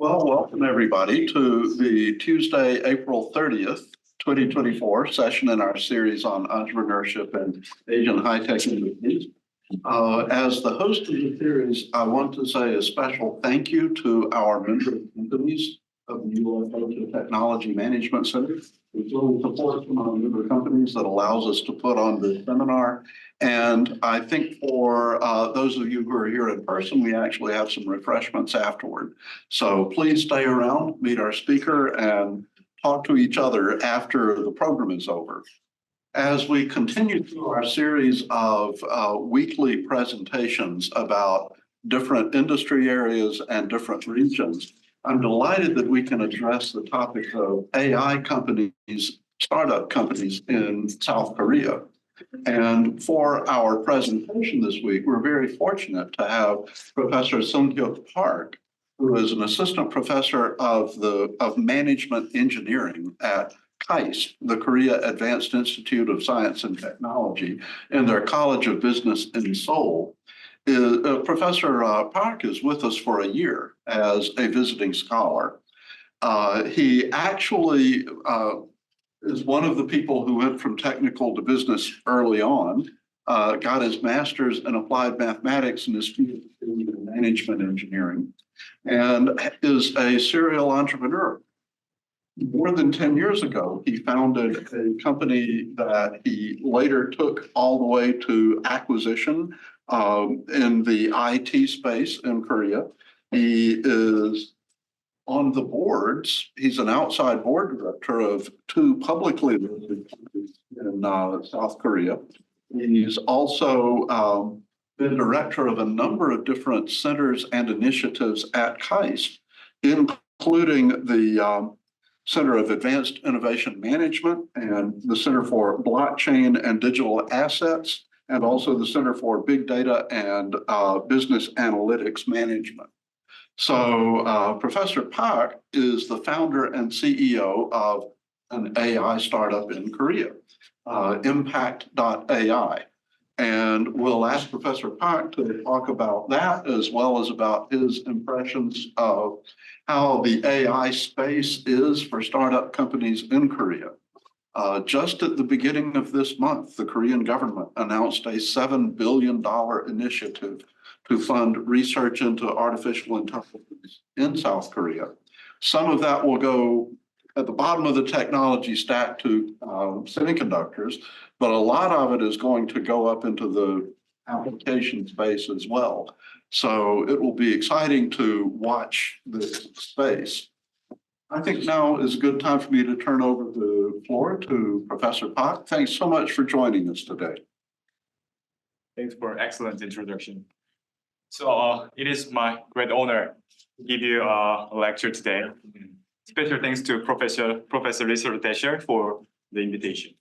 Well, welcome everybody to the Tuesday, April 30th, 2024 session in our series on entrepreneurship and Asian high-tech industries. As the host of the series, I want to say a special thank you to our member companies of the U.S. Ocean Technology Management Center. It's really support from our member companies that allows us to put on this seminar. And I think for those of you who are here in person, we actually have some refreshments afterward. So please stay around, meet our speaker, and talk to each other after the program is over. As we continue through our series of weekly presentations about different industry areas and different regions, I'm delighted that we can address the topic of AI companies, startup companies in South Korea. And for our presentation this week, we're very fortunate to have Professor Sung-Hyuk Park, who is an assistant professor of management engineering at KAIST, the Korea Advanced Institute of Science and Technology, in their College of Business in Seoul. Professor Park is with us for a year as a visiting scholar. He actually is one of the people who went from technical to business early on, got his master's in applied mathematics and his PhD in management engineering, and is a serial entrepreneur. More than 10 years ago, he founded a company that he later took all the way to acquisition in the IT space in Korea. He is on the boards. He's an outside board director of two publicly listed companies in South Korea. He's also been director of a number of different centers and initiatives at KAIST, including the Center of Advanced Innovation Management and the Center for Blockchain and Digital Assets, and also the Center for Big Data and Business Analytics Management. So Professor Park is the founder and CEO of an AI startup in Korea, Impact.ai. And we'll ask Professor Park to talk about that as well as about his impressions of how the AI space is for startup companies in Korea. Just at the beginning of this month, the Korean government announced a $7 billion initiative to fund research into artificial intelligence in South Korea. Some of that will go at the bottom of the technology stack to semiconductors, but a lot of it is going to go up into the application space as well. So it will be exciting to watch this space. I think now is a good time for me to turn over the floor to Professor Park. Thanks so much for joining us today. Thanks for an excellent introduction. So it is my great honor to give you a lecture today. Special thanks to Professor Richard Dasher for the invitation.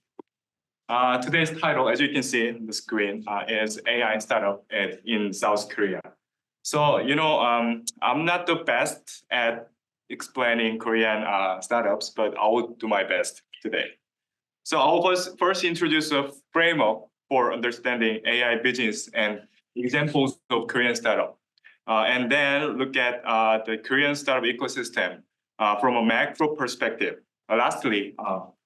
Today's title, as you can see on the screen, is AI Startup in South Korea. So, I'm not the best at explaining Korean startups, but I will do my best today. So I will first introduce a framework for understanding AI business and examples of Korean startup, and then look at the Korean startup ecosystem from a macro perspective. Lastly,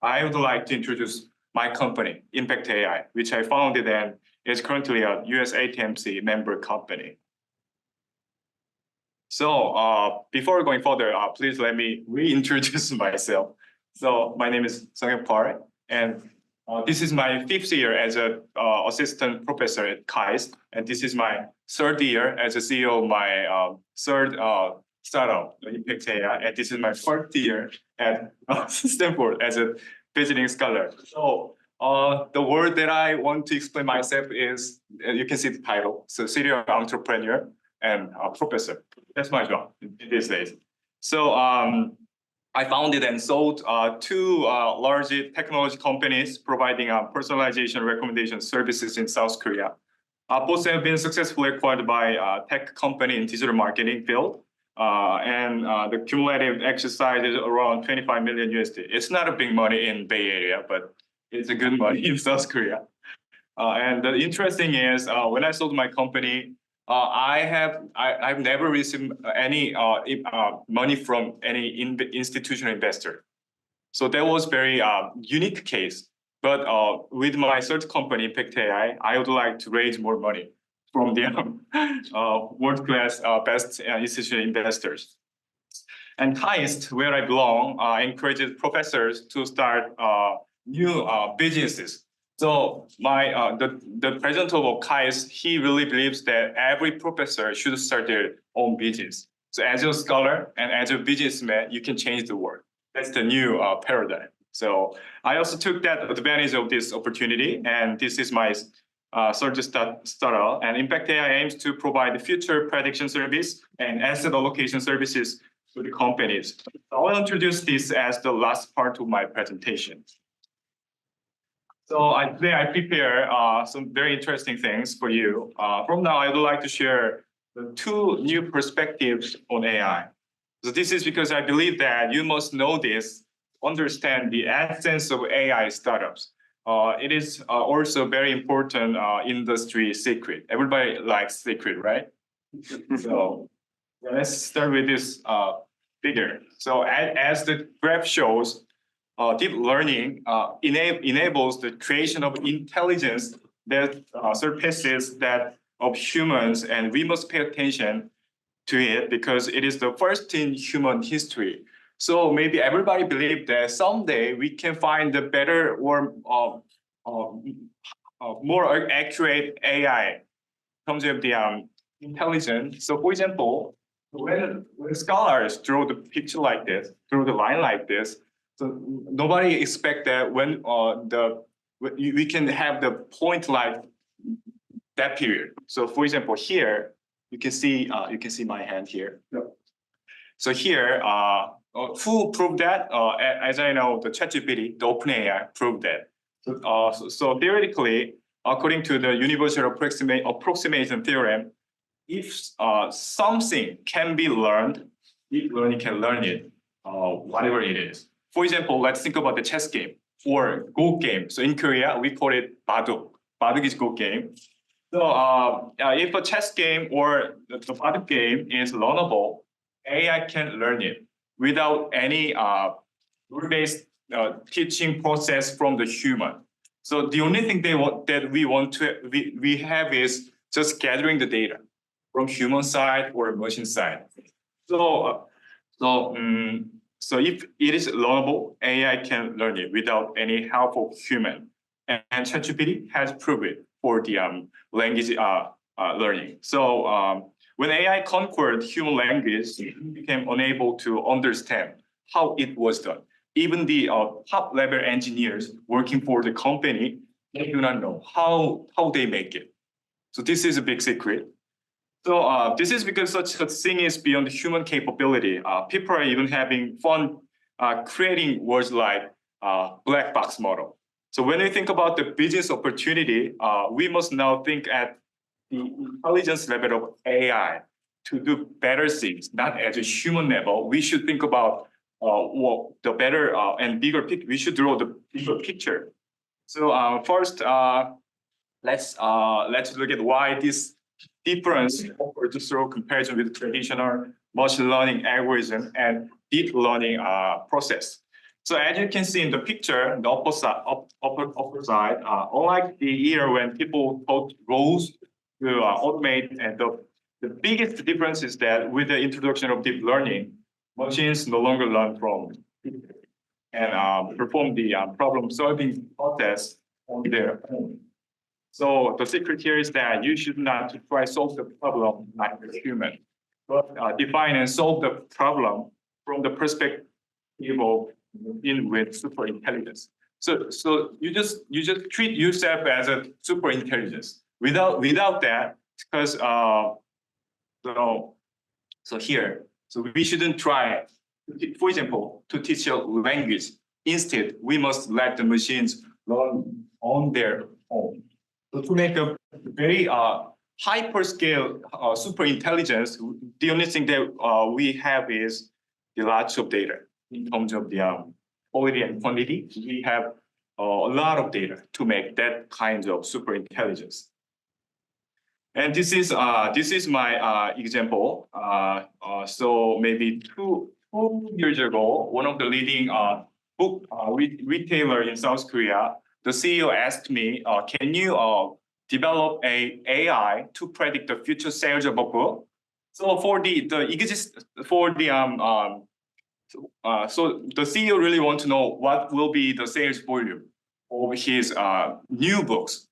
I would like to introduce my company, Impact AI, which I founded and is currently a US ATMC member company. So before going further, please let me reintroduce myself. So my name is Sung-Hyuk Park, and this is my 5th year as an assistant professor at KAIST, and this is my 3rd year as a CEO of my third startup, Impact AI, and this is my 4th year at Stanford as a visiting scholar. So the word that I want to explain myself is, you can see the title, so serial entrepreneur and professor. That's my job these days. So I founded and sold 2 large technology companies providing personalization recommendation services in South Korea. Both have been successfully acquired by a tech company in digital marketing field. And the cumulative exercise is around 25 million USD. It's not a big money in Bay Area, but it's a good money in South Korea. And the interesting is when I sold my company, I've never received any money from any institutional investor. So that was very unique case. But with my third company, Impact AI, I would like to raise more money from the world-class best institutional investors. And KAIST, where I belong, encourages professors to start new businesses. So the president of KAIST, he really believes that every professor should start their own business. So as a scholar and as a businessman, you can change the world. That's the new paradigm. So I also took that advantage of this opportunity, and this is my third startup. And Impact AI aims to provide future prediction service and asset allocation services to the companies. So I'll introduce this as the last part of my presentation. So today I prepare some very interesting things for you. From now, I would like to share the two new perspectives on AI. So this is because I believe that you must know this, understand the essence of AI startups. It is also very important industry secret. Everybody likes secret, right? So let's start with this figure. So as the graph shows, deep learning enables the creation of intelligence that surpasses that of humans, and we must pay attention to it because it is the first in human history. So maybe everybody believes that someday we can find a better or more accurate AI in terms of the intelligence. So for example, when scholars draw the picture like this, draw the line like this, so nobody expect that when we can have the point like that period. So for example, here you can see my hand here. Yep. So here, who proved that? As I know, the ChatGPT, the OpenAI proved that. So theoretically, according to the universal approximation theorem, if something can be learned, deep learning can learn it, whatever it is. For example, let's think about the chess game or Go game. So in Korea, we call it Baduk. Baduk is Go game. So if a chess game or the Baduk game is learnable, AI can learn it without any rule-based teaching process from the human. So the only thing we have is just gathering the data from human side or machine side. So if it is learnable, AI can learn it without any help of human. And ChatGPT has proved it for the language learning. So when AI conquered human language, it became unable to understand how it was done. Even the top level engineers working for the company, they do not know how they make it. So this is a big secret. So this is because such a thing is beyond human capability. People are even having fun creating words like black box model. So when we think about the business opportunity, we must now think at the intelligence level of AI to do better things, not at a human level. We should think about the better and bigger picture. We should draw the bigger picture. So first, let's look at why this difference offers through comparison with traditional machine learning algorithm and deep learning process. So as you can see in the picture, the upper side, unlike the year when people taught roles to automate, and the biggest difference is that with the introduction of deep learning, machines no longer learn from and perform the problem-solving process on their own. So the secret here is that you should not try to solve the problem like a human, but define and solve the problem from the perspective of in with super intelligence. So you just treat yourself as a super intelligence. Without that, because so here, so we shouldn't try, for example, to teach a language. Instead, we must let the machines learn on their own. So to make a very hyperscale super intelligence, the only thing that we have is the lots of data in terms of the quality and quantity. We have a lot of data to make that kind of super intelligence. And this is my example. So maybe two years ago, one of the leading book retailer in South Korea, the CEO asked me, "Can you develop a AI to predict the future sales of a book?" So for the so the CEO really want to know what will be the sales volume of his new books.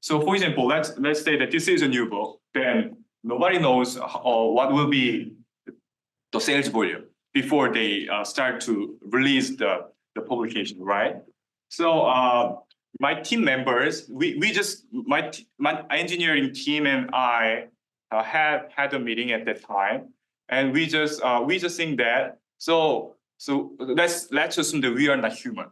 So for example, let's say that this is a new book, then nobody knows what will be the sales volume before they start to release the publication, right? So my team members, my engineering team and I had a meeting at that time, and we just think that so let's assume that we are not human.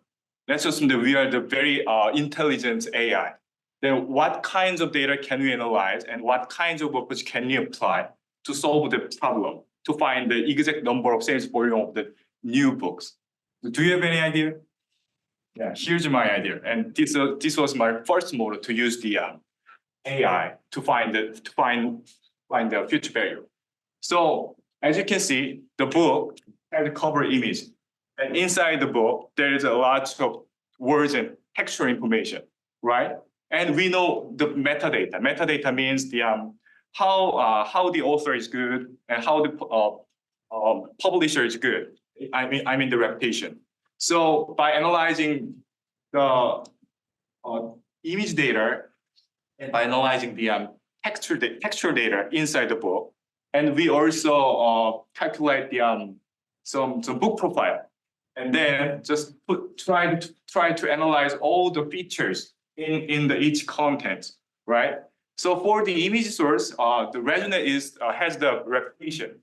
Let's assume that we are the very intelligent AI. Then what kinds of data can we analyze, and what kinds of approach can we apply to solve the problem, to find the exact number of sales volume of the new books? Do you have any idea? Yeah, here's my idea, and this was my first model to use the AI to find the future value. So as you can see, the book has a cover image, and inside the book there is a lot of words and textual information, right? And we know the metadata. Metadata means the how the author is good and how the publisher is good. I mean the reputation. So by analyzing the image data and by analyzing the textual data inside the book, and we also calculate the some book profile, and then just try to analyze all the features in each content, right? So for the image source, the resume has the reputation.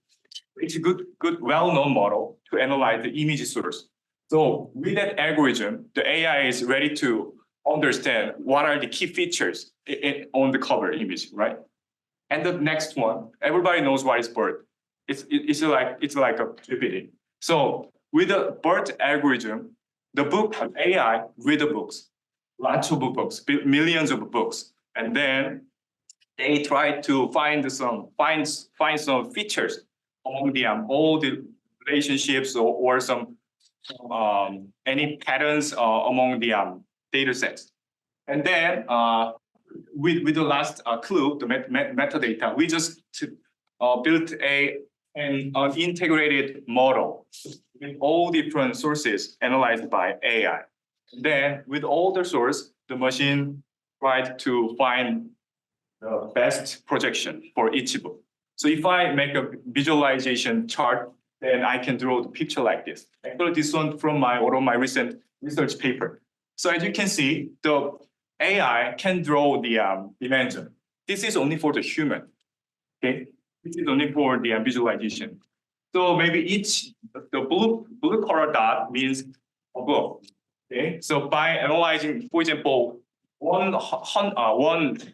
It's a good well-known model to analyze the image source. So with that algorithm, the AI is ready to understand what are the key features on the cover image, right? And the next one, everybody knows what is BERT. It's like a GPT. So with the BERT algorithm, the book AI read the books, lots of books, millions of books, and then they try to find some features among the all the relationships or some any patterns among the data sets. And then with the last clue, the metadata, we just built an integrated model with all different sources analyzed by AI. Then with all the source, the machine tried to find the best projection for each book. So if I make a visualization chart, then I can draw the picture like this. Actually, this one from one of my recent research paper. So as you can see, the AI can draw the dimension. This is only for the human. Okay, this is only for the visualization. So maybe the blue color dot means a book. Okay, so by analyzing, for example, 1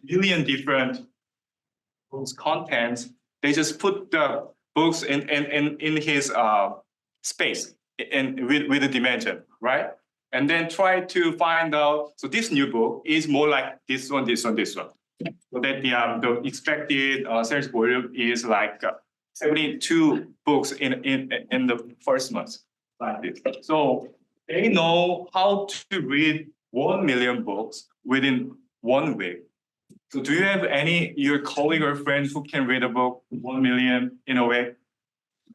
million different books contents, they just put the books in his space and with the dimension, right? And then try to find out. So this new book is more like this one, this one, this one. So that the expected sales volume is like 72 books in the first month, like this. So they know how to read 1 million books within 1 week. So do you have your colleague or friend who can read a book 1 million in a week?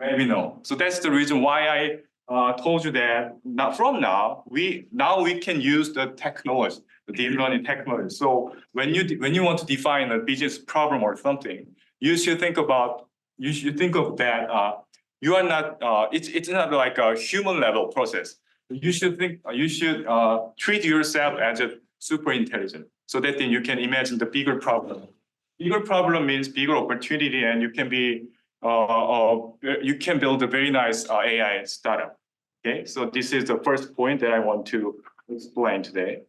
Maybe no. So that's the reason why I told you that now we can use the technology, the deep learning technology. So when you want to define a business problem or something, you should think of that you are not it's not like a human level process. You should treat yourself as a super intelligent, so that then you can imagine the bigger problem. Bigger problem means bigger opportunity, and you can build a very nice AI startup. Okay, so this is the first point that I want to explain today.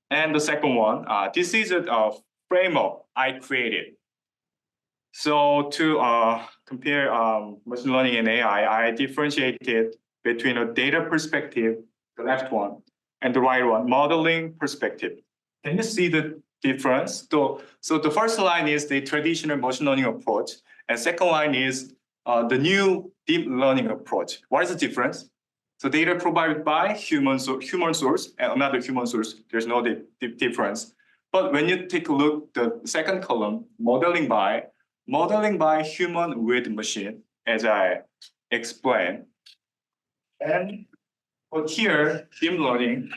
And the second one, this is a framework I created. So to compare machine learning and AI, I differentiated between a data perspective, the left one, and the right one, modeling perspective. Can you see the difference. So the first line is the traditional machine learning approach, and second line is the new deep learning approach. What is the difference? So data provided by human source and another human source, there's no difference. But when you take a look, the second column, modeling by human with machine, as I explained. And but here, deep learning,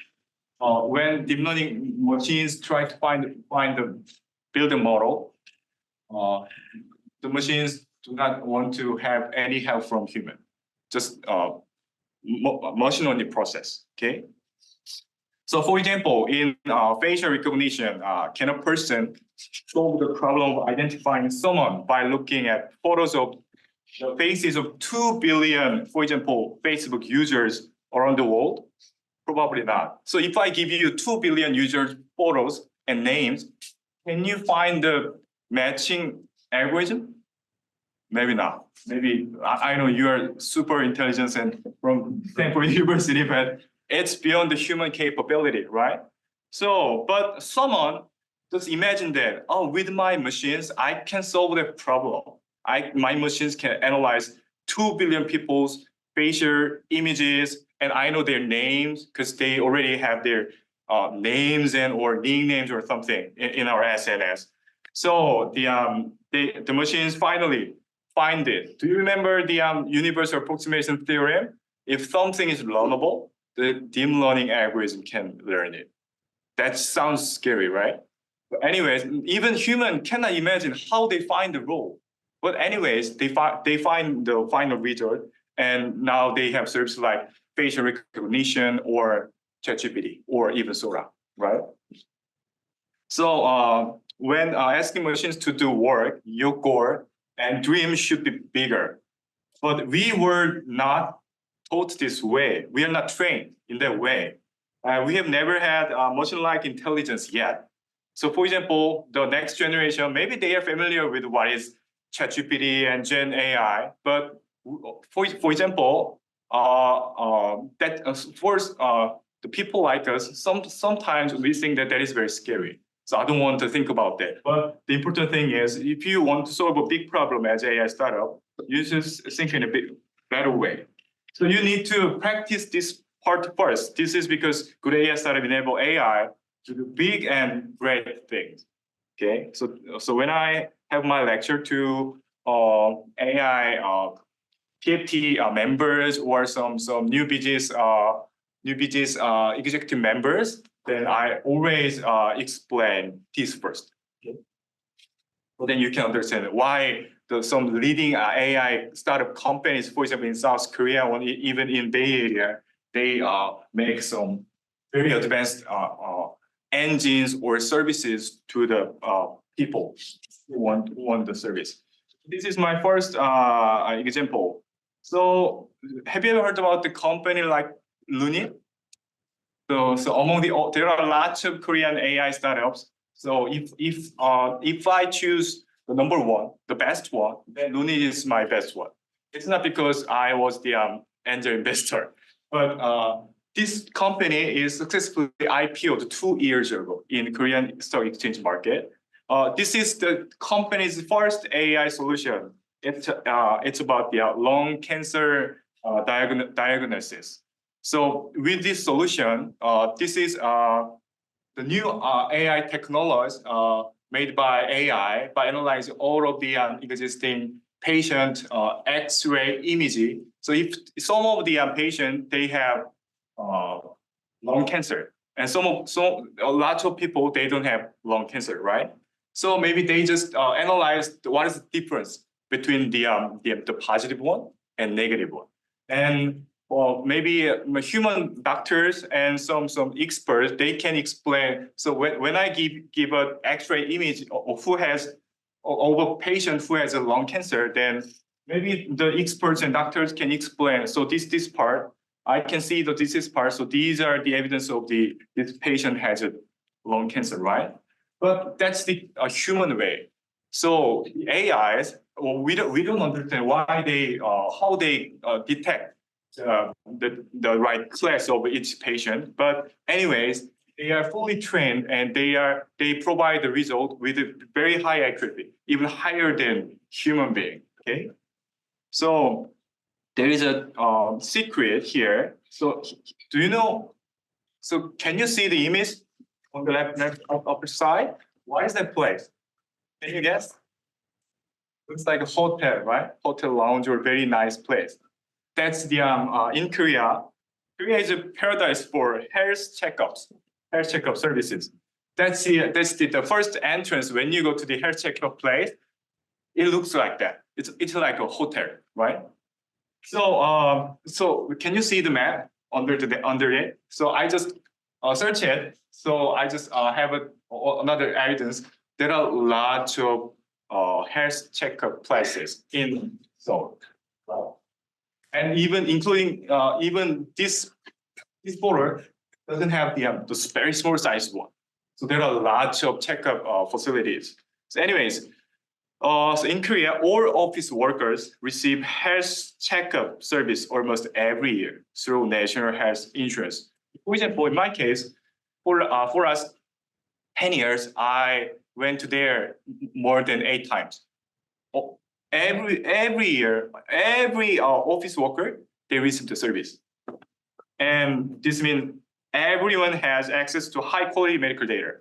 when deep learning machines try to build a model, the machines do not want to have any help from human, just machine learning process. Okay. So, for example, in facial recognition, can a person solve the problem of identifying someone by looking at photos of the faces of 2 billion, for example, Facebook users around the world? Probably not. So if I give you 2 billion users photos and names, can you find the matching algorithm? Maybe not. Maybe I know you are super intelligent and from Stanford University, but it's beyond the human capability, right? So, but someone just imagine that, oh, with my machines, I can solve the problem. My machines can analyze 2 billion people's facial images, and I know their names because they already have their names and or nicknames or something in our SNS. So the machines finally find it. Do you remember the universal approximation theorem? If something is learnable, the deep learning algorithm can learn it. That sounds scary, right? But anyways, even human cannot imagine how they find the role. But anyways, they find the final result, and now they have services like facial recognition or ChatGPT or even Sora, right? So when asking machines to do work, your goal and dream should be bigger. But we were not taught this way. We are not trained in that way. We have never had machine-like intelligence yet. So for example, the next generation, maybe they are familiar with what is ChatGPT and Gen AI, but for example, the people like us, sometimes we think that is very scary. So I don't want to think about that. But the important thing is, if you want to solve a big problem as AI startup, you just think in a bit better way. So you need to practice this part first. This is because good AI startup enable AI to do big and great things. Okay, so when I have my lecture to AI TFT members or some new business executive members, then I always explain this first. Okay? So then you can understand why some leading AI startup companies, for example, in South Korea or even in Bay Area, they make some very advanced engines or services to the people who want the service. This is my first example. So have you ever heard about the company like Lunit? So among there are lots of Korean AI startups. So if I choose the number one, the best one, then Lunit is my best one. It's not because I was the angel investor, but this company is successfully IPO'd 2 years ago in Korean stock exchange market. This is the company's first AI solution. It's about the lung cancer diagnosis. So with this solution, this is the new AI technology made by AI by analyzing all of the existing patient X-ray imaging. So if some of the patient they have lung cancer, and a lot of people they don't have lung cancer, right? So maybe they just analyze what is the difference between the positive one and negative one, and maybe human doctors and some experts they can explain. So when I give an X-ray image of a patient who has a lung cancer, then maybe the experts and doctors can explain. So this part I can see that this is part. So these are the evidence of this patient has a lung cancer, right? But that's the human way. So AIs, we don't understand why how they detect the right class of each patient. But anyways, they are fully trained and they provide the result with a very high accuracy, even higher than human being. Okay, so there is a secret here. So do you know? So can you see the image on the left upper side? What is that place? Can you guess? Looks like a hotel, right? Hotel lounge or very nice place. That's the in Korea. Korea is a paradise for health checkup services. That's the first entrance when you go to the health checkup place. It looks like that. It's like a hotel, right? So can you see the map under it? So I just search it. So I just have another evidence. There are lots of health checkup places in Seoul. Wow. And even including even this photo doesn't have the very small size one. So there are lots of checkup facilities. So anyways, so in Korea, all office workers receive health checkup service almost every year through national health insurance. For example, in my case, for us, 10 years, I went to there more than 8 times. Every year, every office worker, they receive the service. And this means everyone has access to high quality medical data.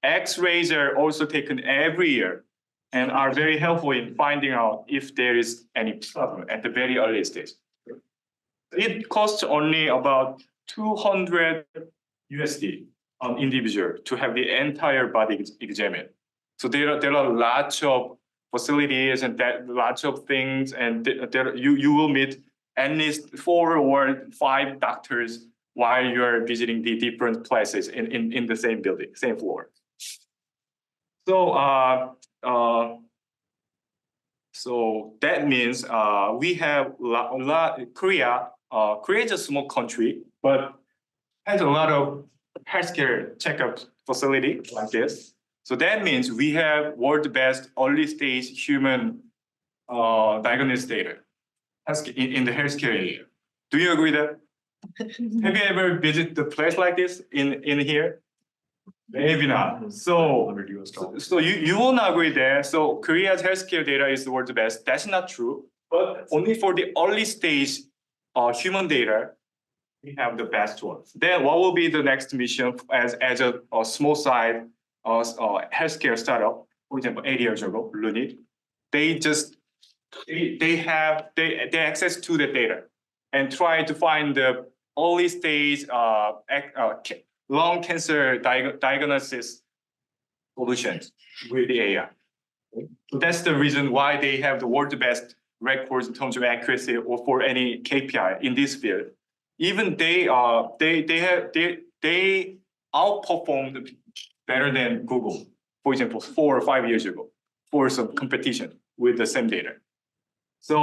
X-rays are also taken every year and are very helpful in finding out if there is any problem at the very early stage. It costs only about 200 USD on individual to have the entire body examined. So there are lots of facilities and lots of things, and you will meet at least 4 or 5 doctors while you're visiting the different places in the same building, same floor. So that means we have Korea is a small country, but has a lot of healthcare checkup facility like this. So that means we have world's best early stage human diagnosis data in the healthcare area. Do you agree that? Have you ever visited the place like this in here? Maybe not. So you will not agree there. So Korea's healthcare data is the world's best. That's not true. But only for the early stage human data, we have the best ones. Then what will be the next mission as a small side healthcare startup? For example, 8 years ago, Lunit, they have access to the data and try to find the early stage lung cancer diagnosis solutions with the AI. So that's the reason why they have the world's best records in terms of accuracy or for any KPI in this field. Even they outperformed better than Google, for example, 4 or 5 years ago for some competition with the same data. So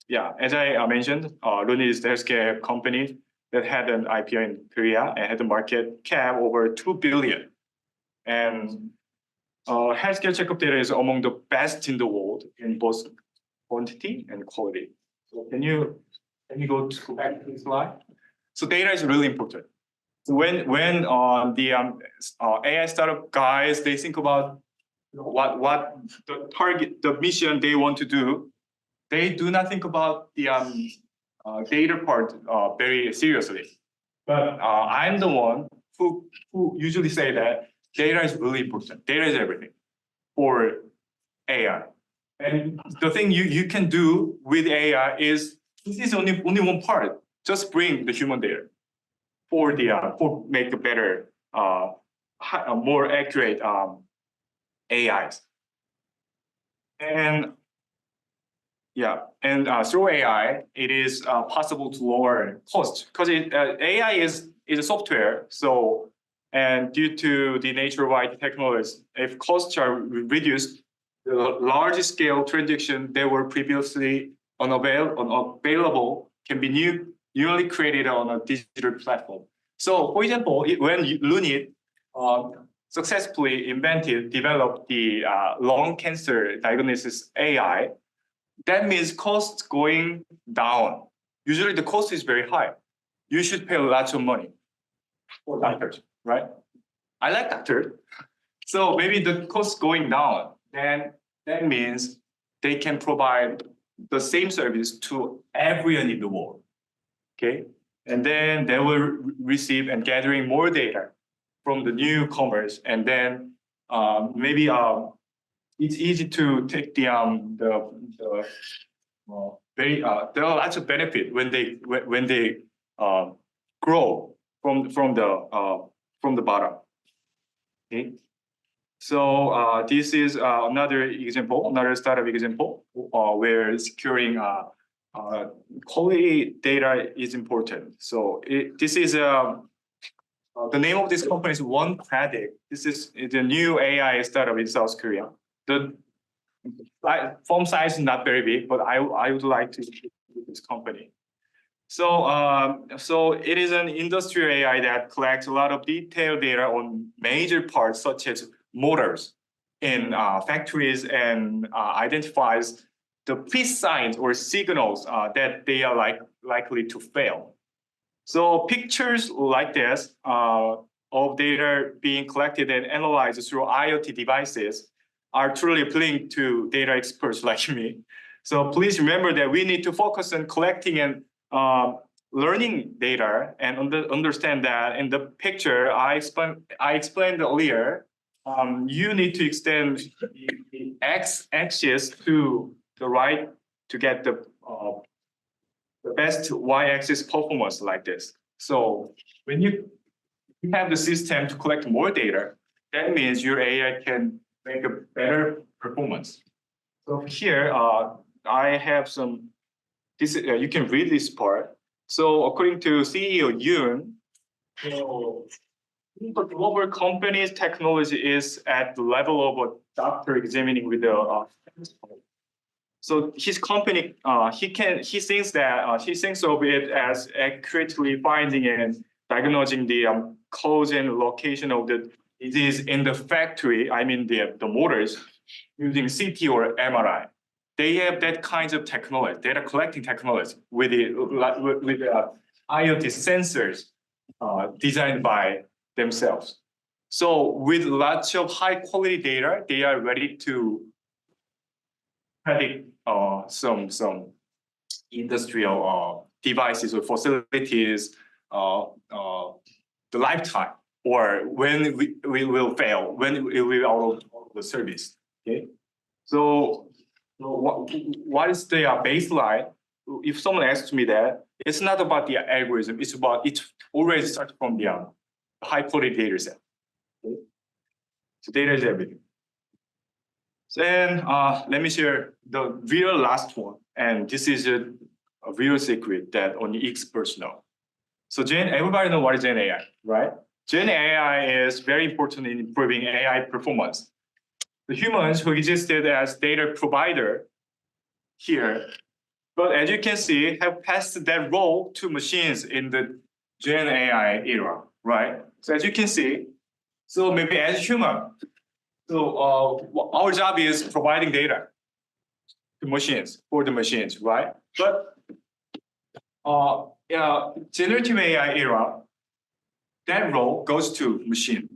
yeah, as I mentioned, Lunit is the healthcare company that had an IPO in Korea and had a market cap over 2 billion. And healthcare checkup data is among the best in the world in both quantity and quality. So can you go back to the slide? So data is really important. So when the AI startup guys, they think about what the target, the mission they want to do, they do not think about the data part very seriously. But I'm the one who usually say that data is really important. Data is everything for AI. And the thing you can do with AI is, this is only one part. Just bring the human data for make a better, more accurate AIs. And yeah, and through AI, it is possible to lower cost because AI is a software. So, and due to the nature of IT technologies, if costs are reduced, the large scale transaction that were previously unavailable can be newly created on a digital platform. So, for example, when Lunit successfully developed the lung cancer diagnosis AI, that means costs going down. Usually the cost is very high. You should pay lots of money for doctors. right? I like doctor. So maybe the cost going down, then that means they can provide the same service to everyone in the world. Okay, and then they will receive and gathering more data from the newcomers, and then maybe it's easy to take the very there are lots of benefit when they grow from the bottom. Okay, so this is another example, another startup example where securing quality data is important. So this is the name of this company is One Predict. This is the new AI startup in South Korea. The firm size is not very big, but I would like to with this company. So it is an industrial AI that collects a lot of detailed data on major parts such as motors in factories and identifies the pre-signs or signals that they are likely to fail. So pictures like this of data being collected and analyzed through IoT devices are truly appealing to data experts like me. So please remember that we need to focus on collecting and learning data and understand that in the picture I explained earlier, you need to extend the x-axis to the right to get the best y-axis performance like this. So when you have the system to collect more data, that means your AI can make a better performance. So here I have some. This you can read this part. So according to CEO Yoon, the global company's technology is at the level of a doctor examining with the. So his company, he thinks of it as accurately finding and diagnosing the cause and location of the disease in the factory. I mean the motors using CT or MRI. They have that kinds of technology, data collecting technology with the IoT sensors designed by themselves. So with lots of high quality data, they are ready to predict some industrial devices or facilities, the lifetime or when we will fail, when we will out of the service. Okay, so what is the baseline? If someone asks me that, it's not about the algorithm. It's about it already starts from the high quality data set. Okay? So data is everything. Then let me share the real last one, and this is a real secret that only experts know. So everybody know what is Gen AI, right? Gen AI is very important in improving AI performance. The humans who existed as data provider here, but as you can see, have passed that role to machines in the Gen AI era, right? So as you can see, so maybe as human, so our job is providing data to machines for the machines, right? But generative AI era, that role goes to machine.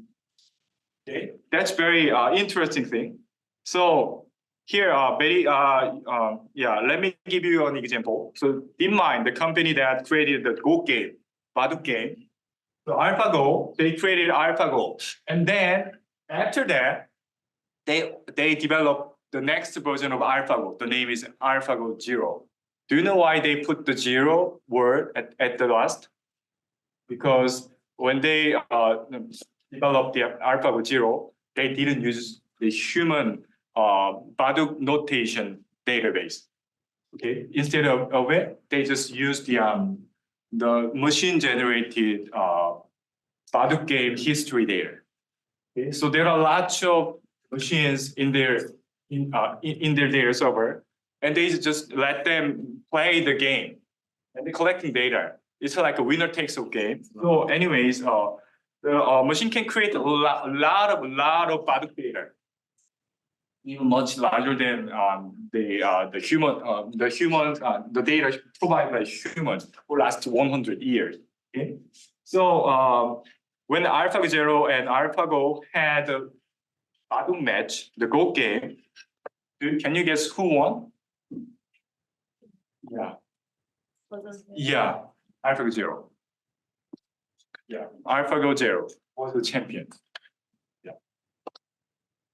Okay, that's very interesting thing. So here, let me give you an example. So DeepMind, the company that created the Go game, Baduk game, so AlphaGo, they created AlphaGo, and then after that, they developed the next version of AlphaGo. The name is AlphaGo Zero. Do you know why they put the zero word at the last? Because when they developed the AlphaGo Zero, they didn't use the human Baduk notation database. Okay, instead of it, they just used the machine-generated Baduk game history data. Okay, so there are lots of machines in their data server, and they just let them play the game, and they're collecting data. It's like a winner takes all game. So, anyways, the machine can create a lot of Baduk data, even much larger than the data provided by humans for last 100 years. Okay, so when AlphaGo Zero and AlphaGo had a battle match, the Go game, can you guess who won? Yeah, AlphaGo Zero. Yeah, AlphaGo Zero was the champion. Yeah.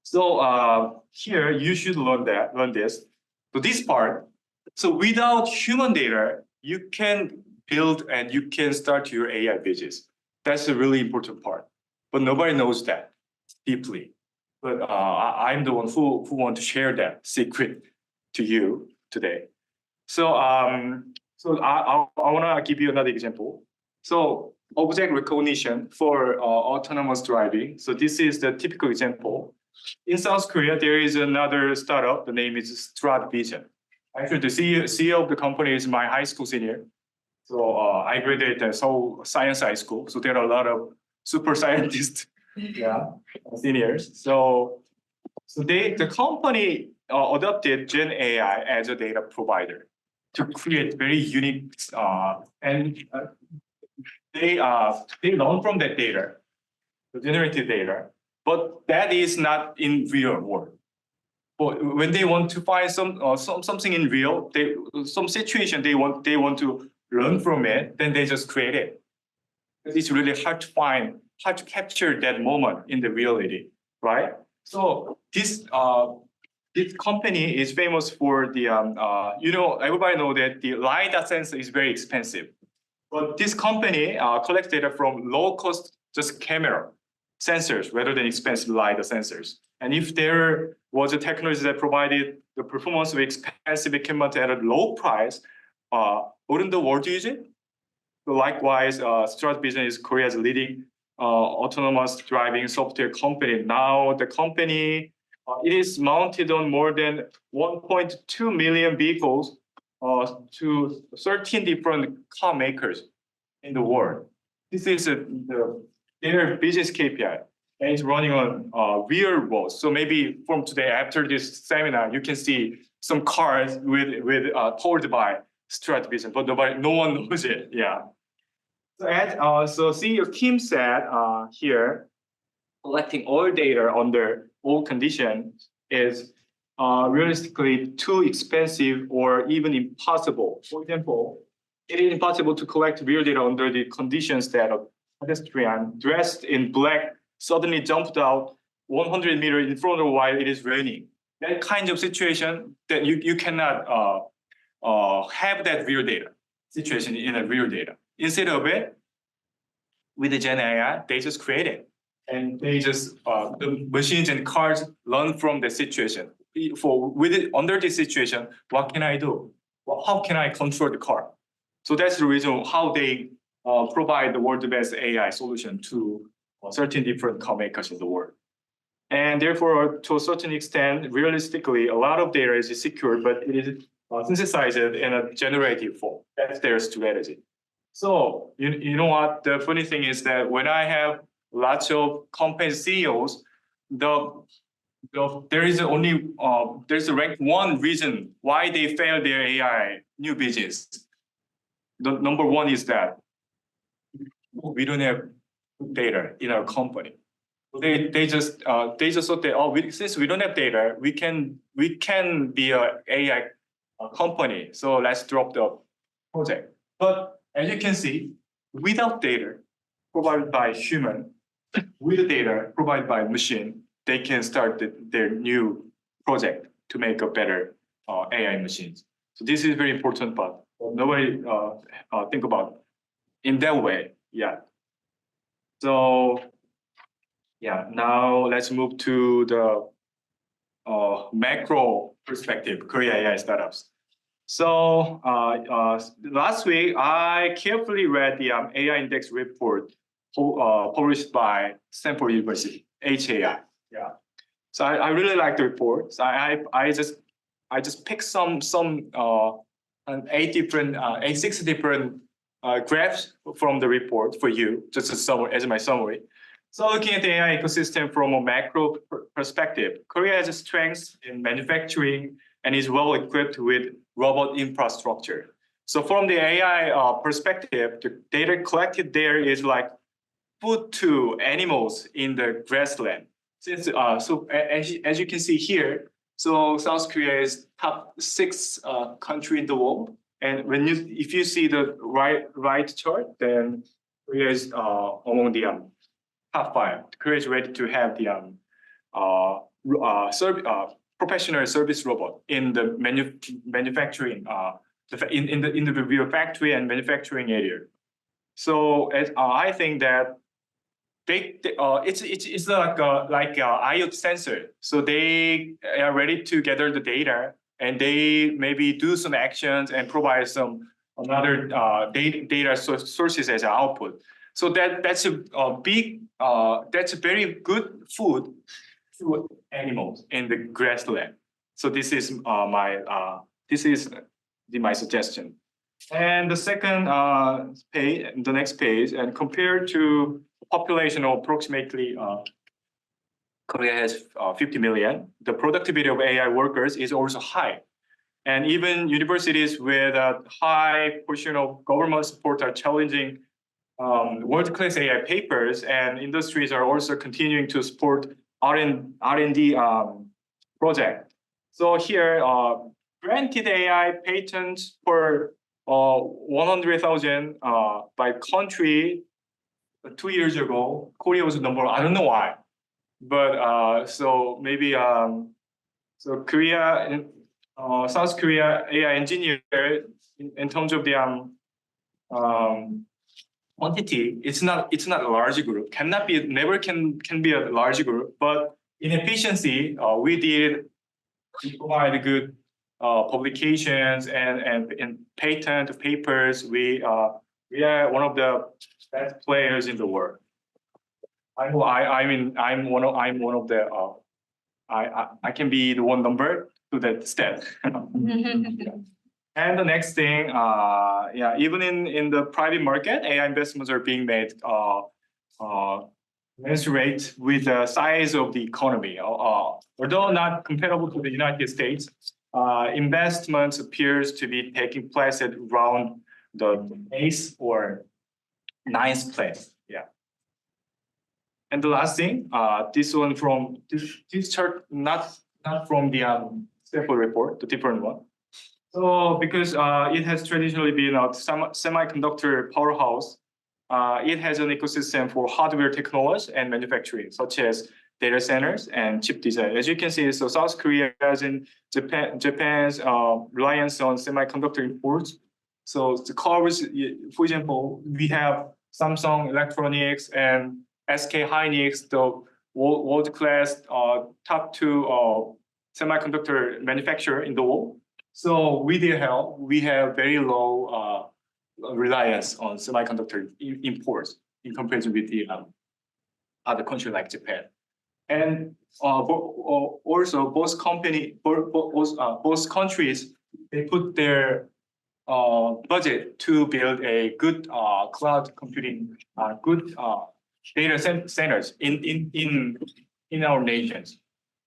So here you should learn this. So this part. So without human data, you can build and you can start your AI business. That's a really important part. But nobody knows that deeply. But I'm the one who want to share that secret to you today. So I want to give you another example. So object recognition for autonomous driving. So this is the typical example. In South Korea, there is another startup. The name is Strat Vision. Actually, the CEO of the company is my high school senior. So I graduated at Seoul Science High School. So there are a lot of super scientists, seniors. So the company adopted Gen AI as a data provider to create very unique and they learn from that data, the generated data, but that is not in real world. But when they want to find something in real, some situation they want to learn from it, then they just create it. It's really hard to find, hard to capture that moment in the reality, right? So this company is famous for the everybody know that the LiDAR sensor is very expensive, but this company collects data from low cost just camera sensors rather than expensive LiDAR sensors. And if there was a technology that provided the performance of expensive equipment at a low price, wouldn't the world use it? So likewise, Strat Vision is Korea's leading autonomous driving software company. Now the company, it is mounted on more than 1.2 million vehicles to 13 different car makers in the world. This is their business KPI. And it's running on real roads. So maybe from today, after this seminar, you can see some cars with powered by Strat Vision, but no one knows it. Yeah. So CEO Kim said here, collecting all data under all conditions is realistically too expensive or even impossible. For example, it is impossible to collect real data under the conditions that a pedestrian dressed in black suddenly jumped out 100 meters in front of while it is raining. That kind of situation that you cannot have that real data situation in a real data. Instead of it, with the Gen AI, they just create it. And they just, the machines and cars learn from the situation. Under this situation, what can I do? Well, how can I control the car? So that's the reason how they provide the world's best AI solution to 13 different car makers in the world. And therefore, to a certain extent, realistically, a lot of data is secure, but it is synthesized in a generative form. That's their strategy. So you know what? The funny thing is that when I have lots of company CEOs, there is only there's a rank one reason why they fail their AI new business. The number one is that we don't have data in our company. They just thought that since we don't have data, we can be an AI company. So let's drop the project. But as you can see, without data provided by human, with data provided by machine, they can start their new project to make a better AI machines. So this is very important, but nobody think about in that way yet. So yeah, now let's move to the macro perspective, Korea AI startups. So last week, I carefully read the AI Index report published by Stanford University, HAI. Yeah. So I really like the report. So I just picked some 6 different graphs from the report for you, just as my summary. So looking at the AI ecosystem from a macro perspective, Korea has a strength in manufacturing and is well equipped with robot infrastructure. So from the AI perspective, the data collected there is like food to animals in the grassland. Since as you can see here, so South Korea is top 6 country in the world, and if you see the right chart, then Korea is among the top 5. Korea is ready to have the professional service robot in the manufacturing in the real factory and manufacturing area. So I think that it's like a IoT sensor. So they are ready to gather the data, and they maybe do some actions and provide some another data sources as an output. So that's a big that's a very good food to animals in the grassland. So this is my suggestion. And the second page, the next page, and compared to population of approximately Korea has 50 million, the productivity of AI workers is also high. And even universities with a high portion of government support are challenging world-class AI papers, and industries are also continuing to support R&D project. So here, granted AI patents for 100,000 by country 2 years ago. Korea was number 1. I don't know why, but so maybe so Korea, South Korea AI engineer in terms of the quantity, it's not a large group. Never can be a large group, but in efficiency, we provide good publications and patent papers. We are one of the best players in the world. I'm one of the I can be the one number to that step. And the next thing, even in the private market, AI investments are being made commensurate with the size of the economy. Although not comparable to the United States, investments appears to be taking place at around the 8th or 9th place. Yeah. And the last thing, this one from this chart, not from the sample report, the different one. So because it has traditionally been a semiconductor powerhouse, it has an ecosystem for hardware technology and manufacturing, such as data centers and chip design. As you can see, so South Korea, as in Japan's reliance on semiconductor imports. So the covers, for example, we have Samsung Electronics and SK Hynix, the world-class top 2 semiconductor manufacturer in the world. So with their help, we have very low reliance on semiconductor imports in comparison with the other countries like Japan. And also both countries, they put their budget to build a good cloud computing, good data centers in our nations.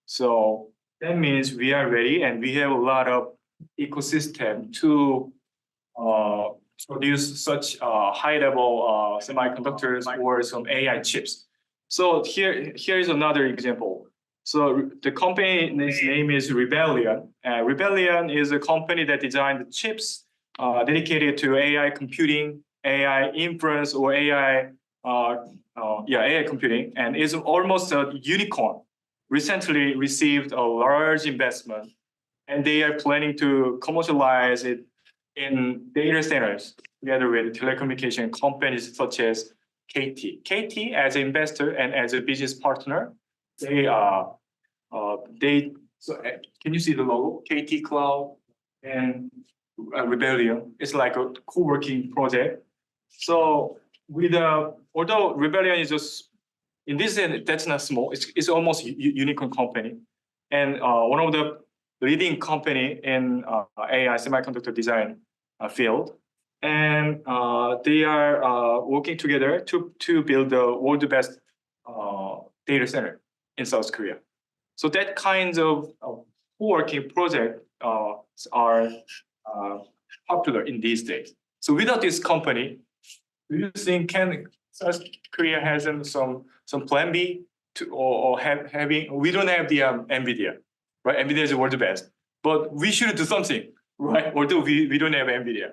So that means we are ready, and we have a lot of ecosystem to produce such high-level semiconductors or some AI chips. So here is another example. So the company's name is Rebellion. Rebellion is a company that designed chips dedicated to AI computing, AI inference, or AI computing, and is almost a unicorn. Recently received a large investment, and they are planning to commercialize it in data centers together with telecommunication companies such as KT. KT as an investor and as a business partner, so can you see the logo? KT Cloud and Rebellion. It's like a co-working project. So although Rebellion is just in this end, that's not small. It's almost unicorn company, and one of the leading company in AI semiconductor design field, and they are working together to build the world's best data center in South Korea. So that kinds of co-working project are popular in these days. So without this company, do you think can South Korea has some plan B or having. We don't have the NVIDIA, right? NVIDIA is the world best, but we should do something, right? Although we don't have NVIDIA.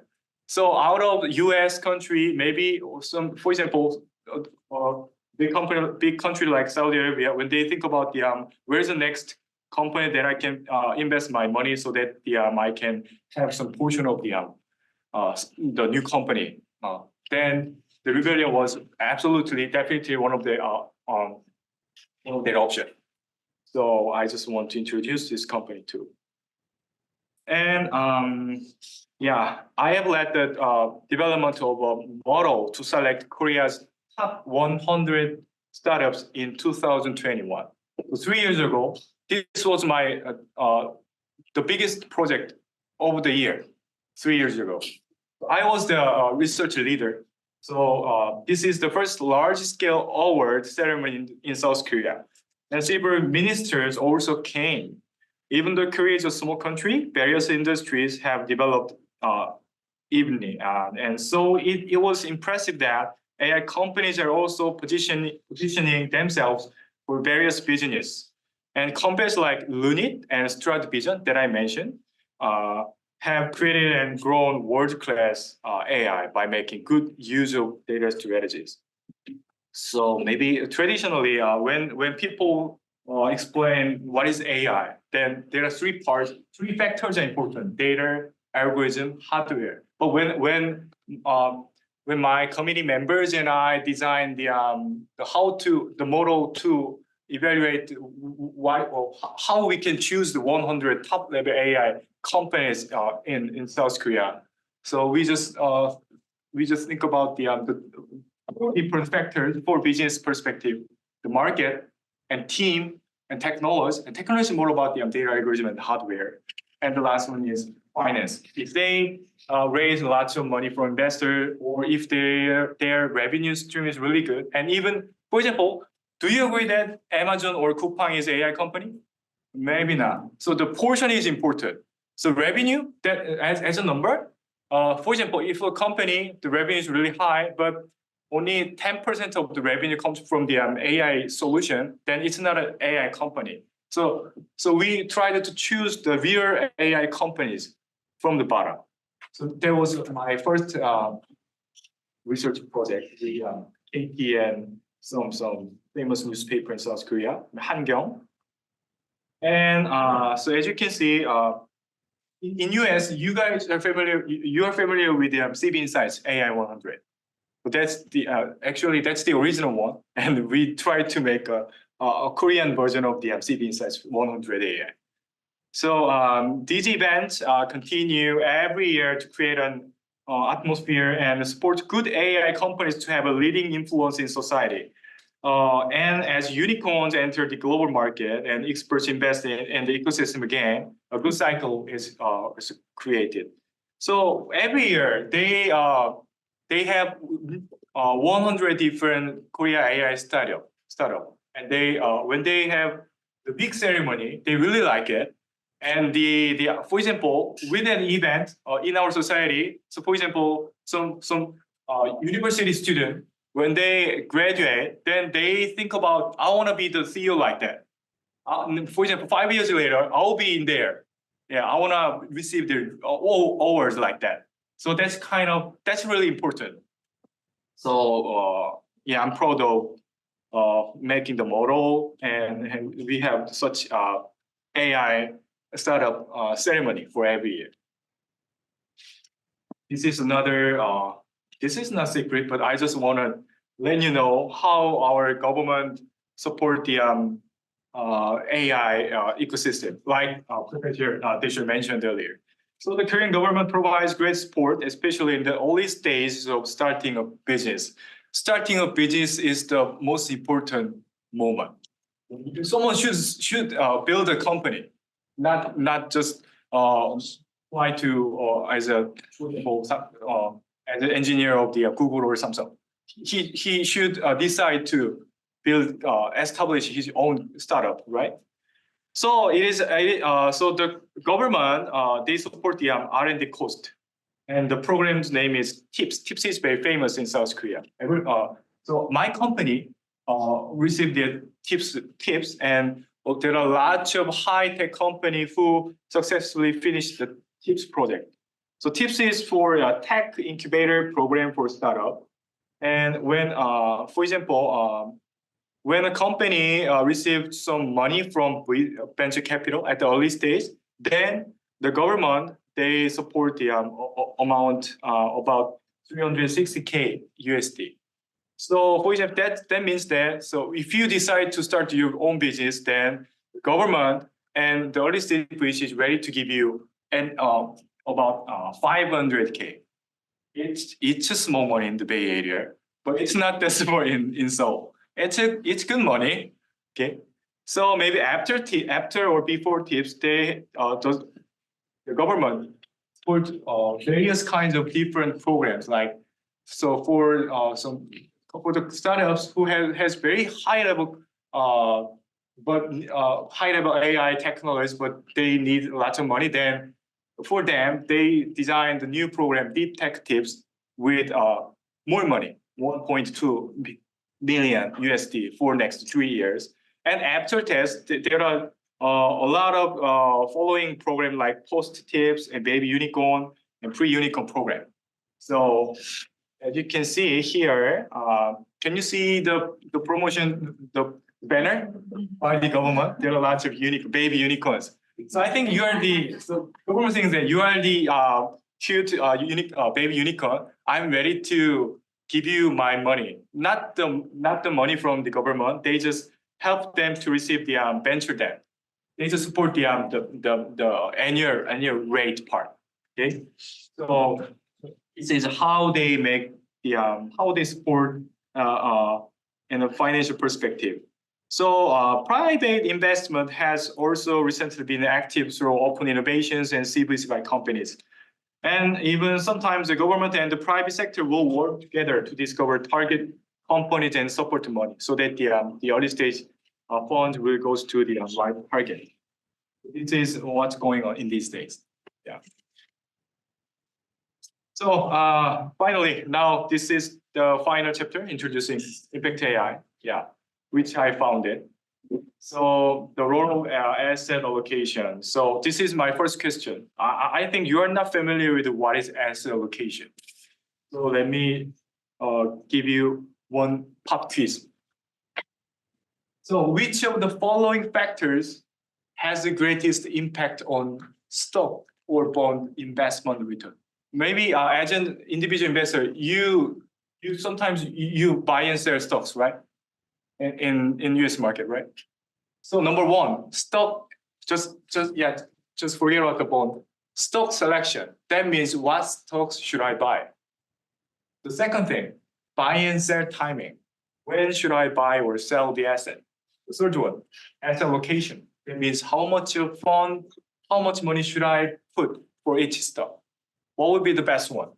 So out of US country, maybe some, for example, big country like Saudi Arabia, when they think about the where's the next company that I can invest my money so that I can have some portion of the new company, then the rebellion was absolutely, definitely one of their option. So I just want to introduce this company too. And yeah, I have led the development of a model to select Korea's top 100 startups in 2021. So 3 years ago, this was my the biggest project of the year. 3 years ago, I was the research leader. So this is the first large-scale award ceremony in South Korea, and several ministers also came. Even though Korea is a small country, various industries have developed evenly, and so it was impressive that AI companies are also positioning themselves for various business. And companies like Lunit and StratVision that I mentioned have created and grown world-class AI by making good use of data strategies. So maybe traditionally, when people explain what is AI, then there are three factors are important: data, algorithm, hardware. But when my committee members and I designed the model to evaluate how we can choose the 100 top level AI companies in South Korea, so we just think about the different factors for business perspective: the market and team and technology. And technology is more about the data, algorithm, and hardware. And the last one is finance. If they raise lots of money from investors, or if their revenue stream is really good, and even, for example, do you agree that Amazon or Coupang is AI company? Maybe not. So the portion is important. So revenue, that as a number, for example, if a company, the revenue is really high, but only 10% of the revenue comes from the AI solution, then it's not an AI company. So we tried to choose the real AI companies from the bottom. So that was my first research project, the KT and some famous newspaper in South Korea, Hangyong. And so as you can see, in US, you guys are familiar. You are familiar with the CB Insights AI 100. But that's actually that's the original one, and we tried to make a Korean version of the CB Insights 100 AI. So these events continue every year to create an atmosphere and support good AI companies to have a leading influence in society. And as unicorns enter the global market and experts invest in the ecosystem again, a good cycle is created. So every year they have 100 different Korea AI startup, and they when they have the big ceremony, they really like it. And for example, with an event in our society, so for example, some university student, when they graduate, then they think about, I want to be the CEO like that. For example, 5 years later, I'll be in there. Yeah, I want to receive the awards like that. So that's really important. So yeah, I'm proud of making the model, and we have such AI startup ceremony for every year. This is another. This is not secret, but I just want to let you know how our government support the AI ecosystem, like Professor Disher mentioned earlier. So the Korean government provides great support, especially in the early stages of starting a business. Starting a business is the most important moment. Someone should build a company, not just apply to as an engineer of the Google or Samsung. He should decide to establish his own startup, right? So it is. So the government they support the R&D cost, and the program's name is TIPS. TIPS is very famous in South Korea. So my company received the tips, and there are lots of high-tech company who successfully finished the tips project. So tips is for a tech incubator program for startup. And when, for example, when a company received some money from venture capital at the early stage, then the government, they support the amount about 360K USD. So for example, that means that, so if you decide to start your own business, then the government and the early stage which is ready to give you about 500K. It's a small money in the Bay Area, but it's not that small in Seoul. It's good money, okay? So maybe after or before tips, the government put various kinds of different programs, like so for the startups who has very high level high level AI technologies, but they need lots of money. Then for them, they designed the new program, Deep Tech Tips, with more money, 1.2 billion USD for next 3 years. And after test, there are a lot of following program like Post Tips and Baby Unicorn and Pre-Unicorn program. So as you can see here, can you see the promotion, the banner by the government? There are lots of baby unicorns. So I think you are so government thinks that you are the cute baby unicorn. I'm ready to give you my money, not the money from the government. They just help them to receive the venture debt. They just support the annual rate part. Okay, so this is how they make the how they support in a financial perspective. So private investment has also recently been active through open innovations and CVC by companies. And even sometimes the government and the private sector will work together to discover target companies and support the money so that the early stage fund will go to the right target. This is what's going on in these days. Yeah. So finally, now this is the final chapter introducing Impact AI. Yeah, which I founded. So the role of asset allocation. So this is my first question. I think you are not familiar with what is asset allocation. So let me give you one pop quiz. So which of the following factors has the greatest impact on stock or bond investment return? Maybe as an individual investor, you sometimes you buy and sell stocks, right? In US market, right? So number one, stock, just forget about the bond. Stock selection, that means what stocks should I buy? The second thing, buy and sell timing. When should I buy or sell the asset? The third one, asset allocation. That means how much money should I put for each stock? What would be the best one?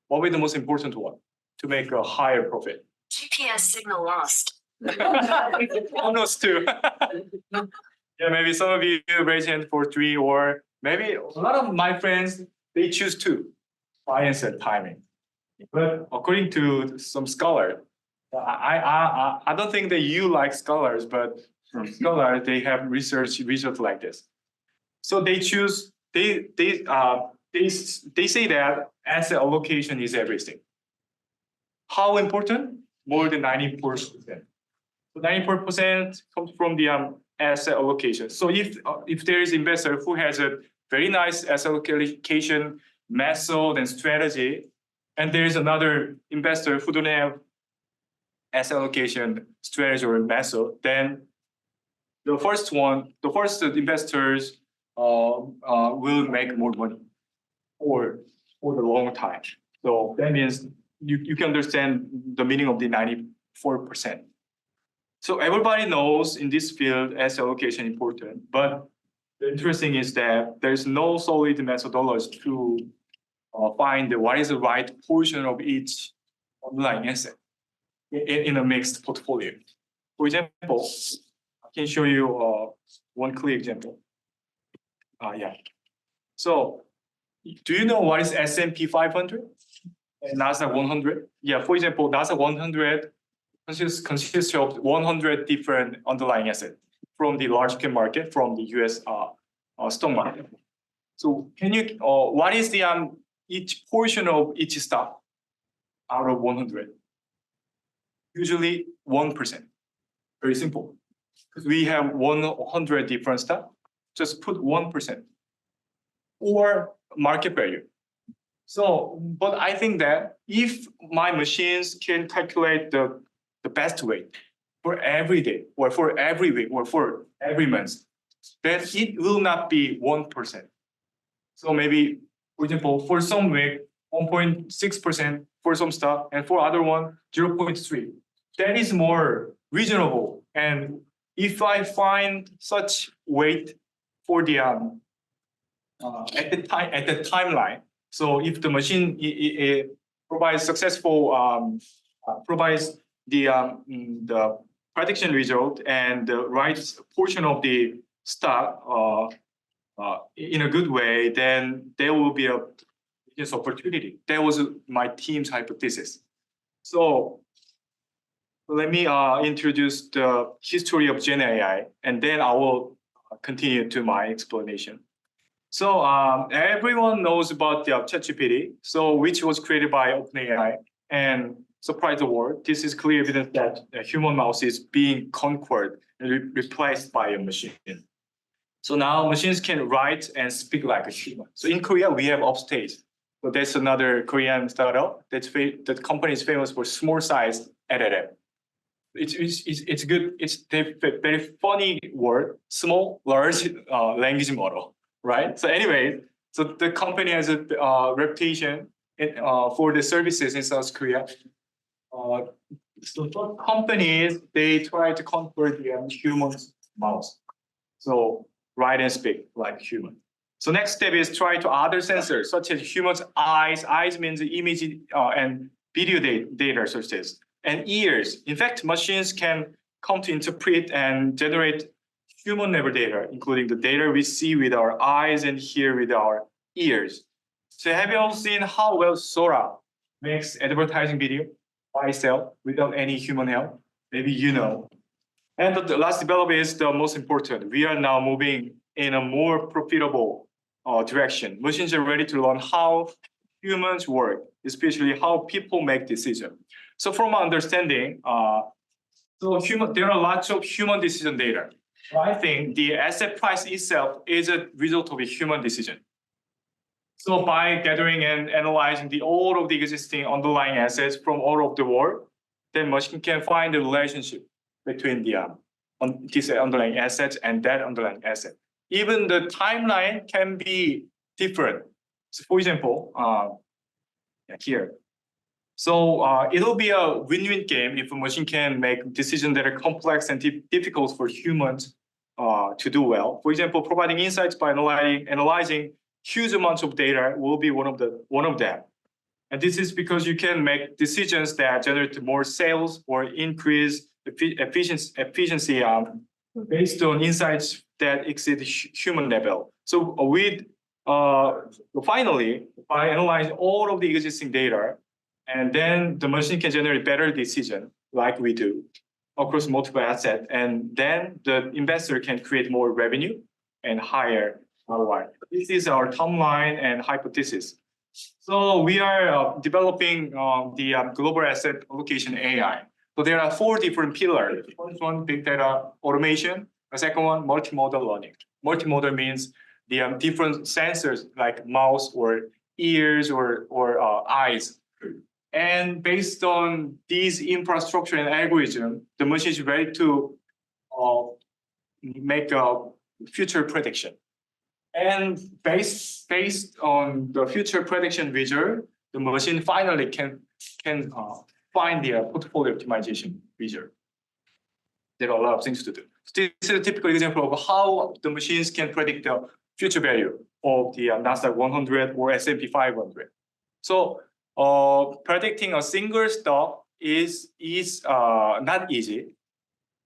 What would be the most important one to make a higher profit? GPS signal lost. Almost two. Yeah, maybe some of you raise hand for 3, or maybe a lot of my friends, they choose 2, buy and sell timing. But according to some scholar, I don't think that you like scholars, but from scholars, they have research like this. So they choose, they say that asset allocation is everything. How important? More than 94%. So 94% comes from the asset allocation. So if there is investor who has a very nice asset allocation method and strategy, and there is another investor who don't have asset allocation strategy or method, then the first investors will make more money for the long time. So that means you can understand the meaning of the 94%. So everybody knows in this field asset allocation important, but the interesting is that there's no solid methodology to find what is the right portion of each underlying asset in a mixed portfolio. For example, I can show you one clear example. Yeah. So do you know what is S&P 500 and NASDAQ 100? Yeah, for example, NASDAQ 100 consists of 100 different underlying assets from the large cap market, from the US stock market. So can you, what is the each portion of each stock out of 100? Usually 1%. Very simple. Because we have 100 different stock, just put 1% or market value. So, but I think that if my machines can calculate the best weight for every day or for every week or for every month, then it will not be 1%. So maybe, for example, for some week, 1.6% for some stuff, and for other one, 0.3. That is more reasonable. And if I find such weight for the at the timeline, so if the machine provides successful provides the prediction result and the right portion of the stock in a good way, then there will be a business opportunity. That was my team's hypothesis. So let me introduce the history of Gen AI, and then I will continue to my explanation. So everyone knows about the ChatGPT, so which was created by OpenAI and surprised the world. This is clear evidence that a human mouse is being conquered and replaced by a machine. So now machines can write and speak like a human. So in Korea, we have Upstage. So that's another Korean startup. That company is famous for small size LLM. It's good. It's a very funny word, small, large language model, right? So anyway, so the company has a reputation for the services in South Korea. So companies, they try to convert the human mouse. So write and speak like human. So next step is try to other sensors such as human's eyes. Eyes means image and video data sources. And ears. In fact, machines can come to interpret and generate human level data, including the data we see with our eyes and hear with our ears. So have you all seen how well Sora makes advertising video by itself without any human help? Maybe you know. And the last development is the most important. We are now moving in a more profitable direction. Machines are ready to learn how humans work, especially how people make decisions. So from my understanding, there are lots of human decision data. I think the asset price itself is a result of a human decision. So by gathering and analyzing all of the existing underlying assets from all over the world, then machine can find the relationship between these underlying assets and that underlying asset. Even the timeline can be different. So for example, here. So it'll be a win-win game if a machine can make decisions that are complex and difficult for humans to do well. For example, providing insights by analyzing huge amounts of data will be one of them. And this is because you can make decisions that generate more sales or increase efficiency based on insights that exceed human level. So finally, by analyzing all of the existing data, and then the machine can generate better decision like we do across multiple assets. And then the investor can create more revenue and higher ROI. This is our timeline and hypothesis. So we are developing the global asset allocation AI. So there are 4 different pillars. The first one, big data automation. The second one, multimodal learning. Multimodal means the different sensors like mouse or ears or eyes. And based on these infrastructure and algorithm, the machine is ready to make a future prediction. And based on the future prediction result, the machine finally can find the portfolio optimization result. There are a lot of things to do. This is a typical example of how the machines can predict the future value of the Nasdaq 100 or S&P 500. So predicting a single stock is not easy.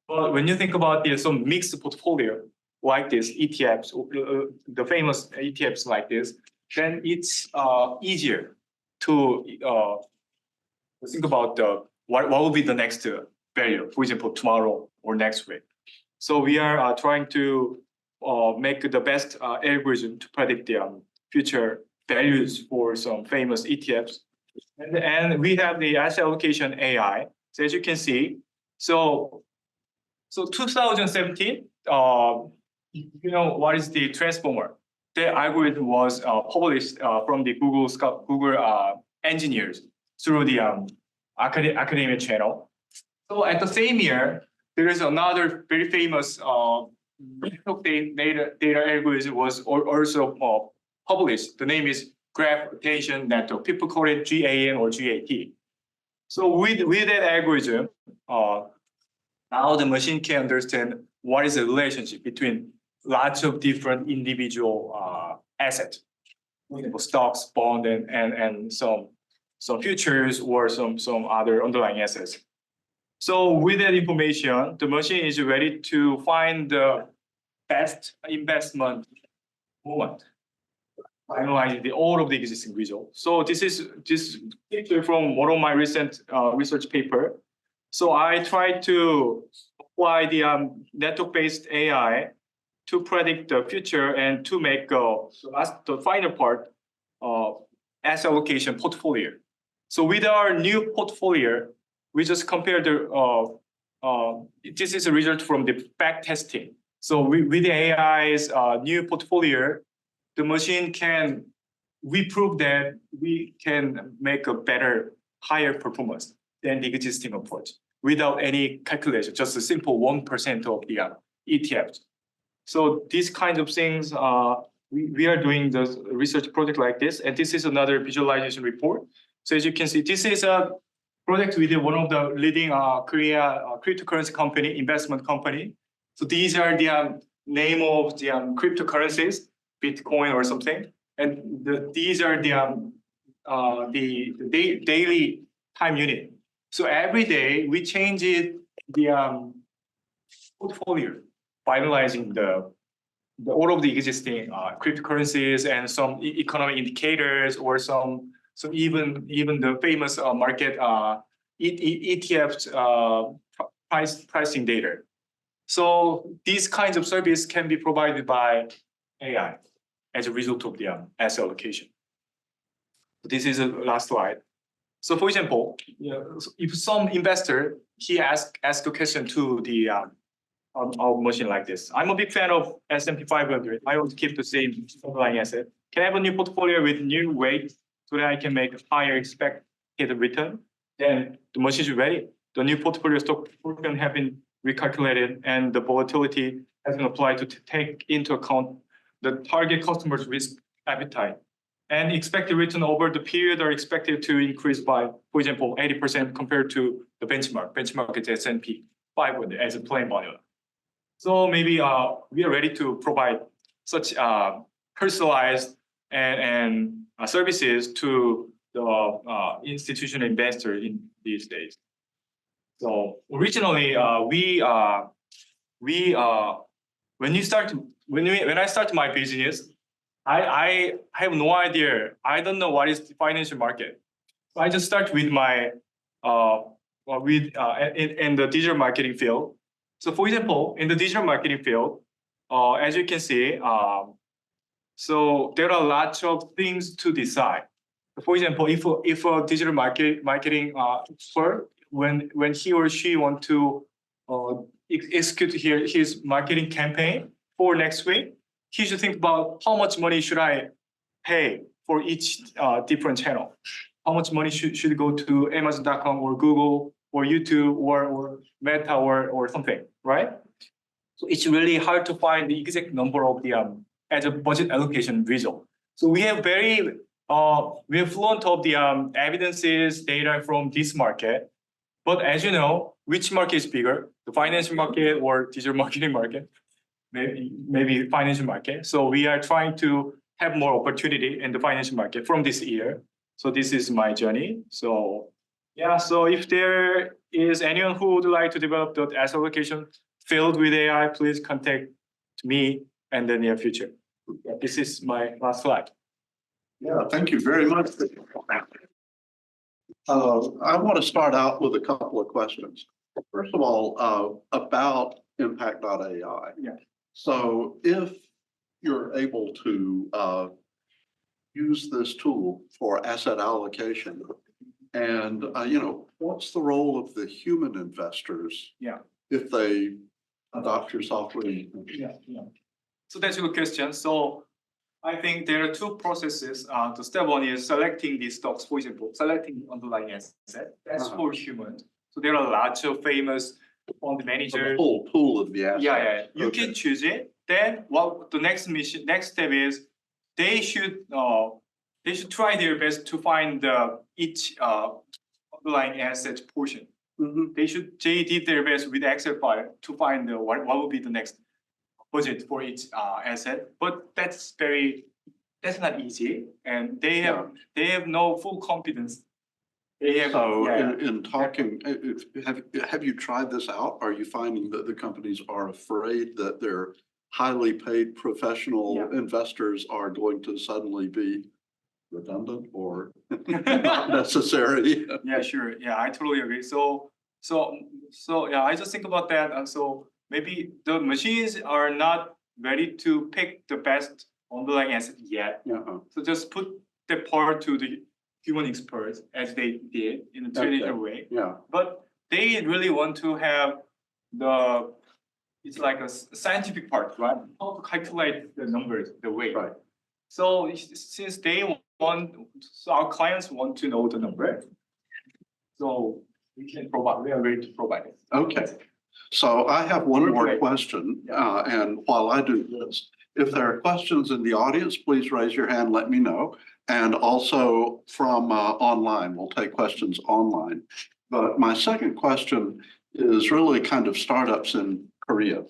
But when you think about some mixed portfolio like this, ETFs, the famous ETFs like this, then it's easier to think about what will be the next value, for example, tomorrow or next week. So we are trying to make the best algorithm to predict the future values for some famous ETFs. And we have the asset allocation AI. So as you can see, so 2017, you know, what is the transformer? The algorithm was published from the Google engineers through the academic channel. So at the same year, there is another very famous network data algorithm was also published. The name is Graph Attention Network. People call it GAN or GAT. So with that algorithm, now the machine can understand what is the relationship between lots of different individual assets, for example, stocks, bond, and some futures or some other underlying assets. So with that information, the machine is ready to find the best investment moment, finalizing all of the existing results. So this picture from one of my recent research paper. So I tried to apply the network-based AI to predict the future and to make the final part asset allocation portfolio. So with our new portfolio, we just compare this is a result from the back testing. So with the AI's new portfolio, the machine we prove that we can make a better, higher performance than the existing approach without any calculation, just a simple 1% of the ETFs. So these kinds of things, we are doing the research project like this, and this is another visualization report. So as you can see, this is a project within one of the leading Korea cryptocurrency company, investment company. So these are the name of the cryptocurrencies, Bitcoin or something, and these are the daily time unit. So every day we change the portfolio, finalizing all of the existing cryptocurrencies and some economic indicators or some even the famous market ETFs pricing data. So these kinds of service can be provided by AI as a result of the asset allocation. This is the last slide. So for example, if some investor he ask a question to the our machine like this. I'm a big fan of S&P 500. I want to keep the same underlying asset. Can I have a new portfolio with new weight so that I can make a higher expected return? Then the machine is ready. The new portfolio stock portfolio have been recalculated and the volatility has been applied to take into account the target customer's risk appetite. And expected return over the period are expected to increase by, for example, 80% compared to the benchmark. Benchmark is S&P 500 as a plain vanilla. So maybe we are ready to provide such personalized and services to the institutional investor in these days. So originally, when I start my business, I have no idea. I don't know what is the financial market. So I just start with my in the digital marketing field. So for example, in the digital marketing field, as you can see, so there are lots of things to decide. For example, if a digital marketing expert, when he or she want to execute his marketing campaign for next week, he should think about how much money should I pay for each different channel. How much money should go to Amazon.com or Google or YouTube or Meta or something, right? So it's really hard to find the exact number of the as a budget allocation result. So we have fluent of the evidences data from this market, but as you know, which market is bigger, the financial market or digital marketing market? Maybe financial market. So we are trying to have more opportunity in the financial market from this year. So this is my journey. So yeah, so if there is anyone who would like to develop the asset allocation field with AI, please contact me in the near future. This is my last slide. Yeah, thank you very much. I want to start out with a couple of questions. First of all, about impact.ai. Yeah. So if you're able to use this tool for asset allocation, and what's the role of the human investors? Yeah. If they adopt your software? Yeah. So that's a good question. So I think there are two processes. The step one is selecting the stocks, for example, selecting the underlying asset. That's for humans. So there are lots of famous fund So the managers. whole pool of the asset. Yeah. You Okay. can choose it. Then what the next step is they should try their best to find each underlying asset portion. Mhm. They did their best with Excel file to find what would be the next budget for each asset, but that's not easy, and they have no full confidence. They have, So yeah. in talking, have you tried this out? Are you finding that the companies are afraid that their highly paid professional investors are going to suddenly be redundant or not necessary? Yeah, sure. Yeah, I totally agree. So yeah, I just think about that, and so maybe the machines are not ready to pick the best underlying asset yet. Yeah. So just put the part to the human experts as they did in a traditional way. Yeah. But they really want to have it's like a scientific part, right? How to calculate the numbers, the weight. Right. So since our clients want to know the number, so we are ready to provide it. Okay. So I have one more question, and while I do this, if there are questions in the audience, please raise your hand, let me know. And also from online, we'll take questions online. But my second question is really kind of startups in Korea.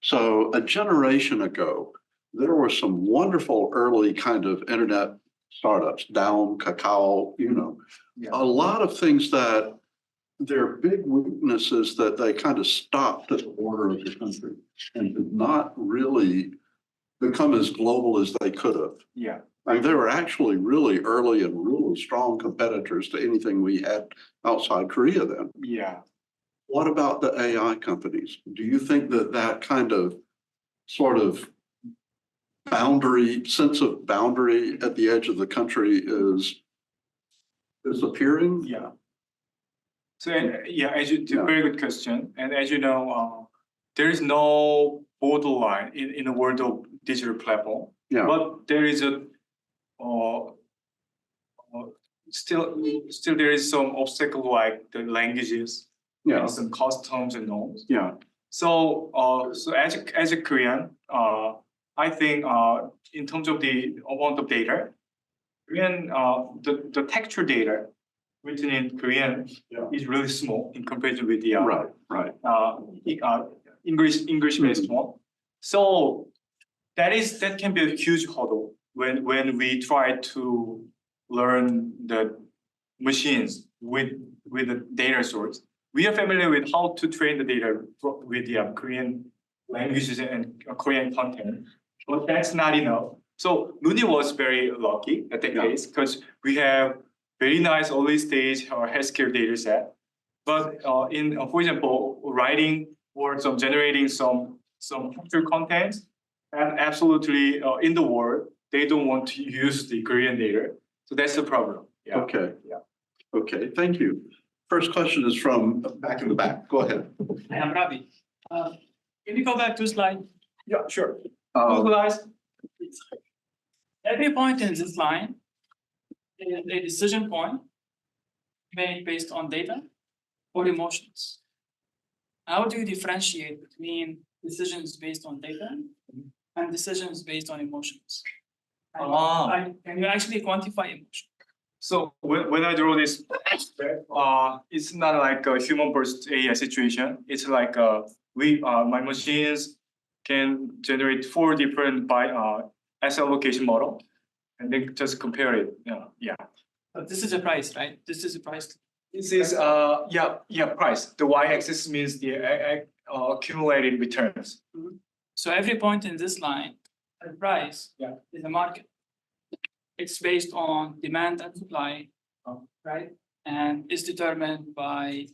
So a generation ago, there were some wonderful early kind of internet startups, Down, Kakao, a lot of things that their big weaknesses that they kind of stopped at the border of the country and did not really become as global as they could have. Yeah. I mean, they were actually really early and really strong competitors to anything we had outside Korea then. Yeah. What about the AI companies? Do you think that kind of sort of sense of boundary at the edge of the country is appearing? Yeah. So very good question. And as you know, there is no borderline in the world of digital platform. Yeah. But there is still there is some obstacle like the languages and some customs and norms. Yeah. So as a Korean, I think in terms of the amount of data, Korean the texture data written in Korean is really small in comparison with the right. English-based one. So that can be a huge hurdle when we try to learn the machines with the data source. We are familiar with how to train the data with the Korean languages and Korean content, but that's not enough. So Luni was very lucky at that case because we have very nice early stage healthcare data set. But for example, writing or generating some picture content, and absolutely in the world, they don't want to use the Korean data. So that's the problem. Yeah. Okay. Yeah. Okay. Thank you. First question is from back in the back. Go ahead. I am Ravi. Can you go back to slide? Yeah, sure. Every point in this line is a decision point made based on data or emotions. How do you differentiate between decisions based on data and decisions based on emotions? Can you actually quantify emotion? So when I draw this, it's not like a human versus AI situation. It's like my machines can generate 4 different asset allocation model, and then just compare it. Yeah. But this is a price, right? This is a price. This is price. The y-axis means the accumulated returns. So every point in this line, the price is a market. It's based on demand and supply, right? And is determined by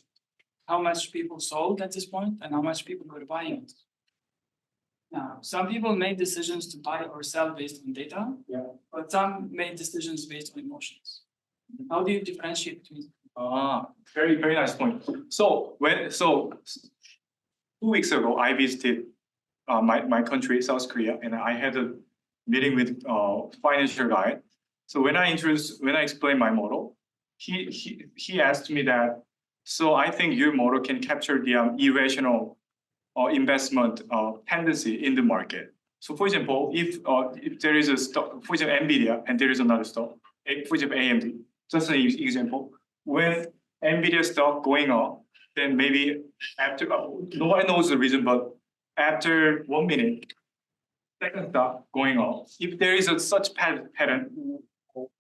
how much people sold at this point and how much people were buying it. Now, some people made decisions to buy or sell based on data. Yeah. But some made decisions based on emotions. How do you differentiate between? Very, very nice point. So 2 weeks ago, I visited my country, South Korea, and I had a meeting with financial guy. So when I explained my model, he asked me that, so I think your model can capture the irrational investment tendency in the market. So for example, if there is a stock, for example, NVIDIA, and there is another stock, for example, AMD, just an example, when NVIDIA stock going up, then maybe after, no one knows the reason, but after 1 minute, second stock going up, if there is such pattern,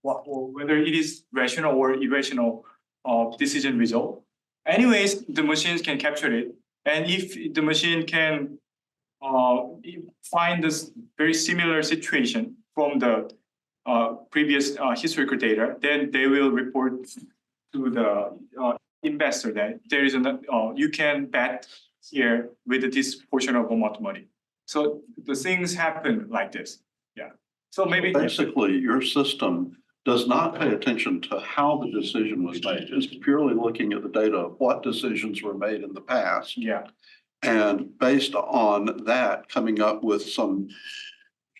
or whether it is rational or irrational decision result, anyways, the machines can capture it. And if the machine can find this very similar situation from the previous historical data, then they will report to the investor that there is you can bet here with this portion of amount of money. So the things happen like this. Yeah. So maybe Basically, your system does not pay attention to how the decision was made. It's purely looking at the data of what decisions were made in the past. Yeah. And based on that, coming up with some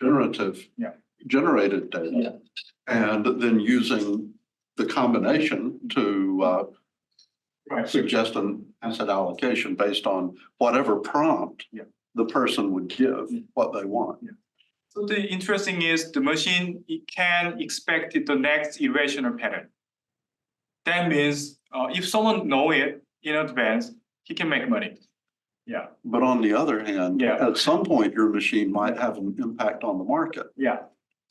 generated data. And then using the combination to suggest an asset allocation based on whatever prompt the person would give what they want. So the interesting is the machine can expect the next irrational pattern. That means if someone know it in advance, he can make money. Yeah. But on the other hand, Yeah. at some point, your machine might have an impact on the market, Yeah.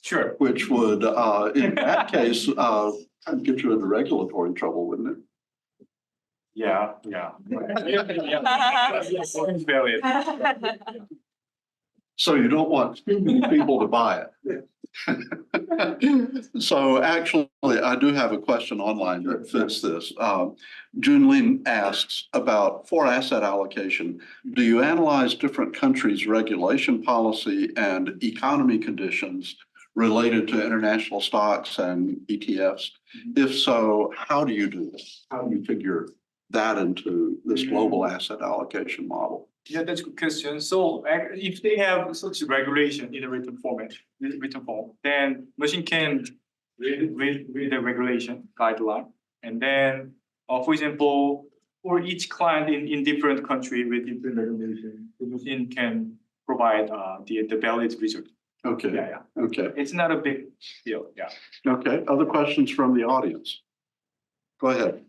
Sure. which would, in that case, get you into regulatory trouble, wouldn't it? Yeah. Yeah. Valid. So you don't want too many people to buy it. So actually, I do have a question online that fits this. Junlin asks about for asset allocation, do you analyze different countries' regulation policy and economy conditions related to international stocks and ETFs? If so, how do you do this? How do you figure that into this global asset allocation model? Yeah, that's a good question. So if they have such regulation in a written form, then machine can read the regulation guideline. And then, for example, for each client in different country with different regulation, the machine can provide the valid result. Okay. Yeah. Okay. It's not a big deal. Yeah. Okay. Other questions from the audience? Go ahead.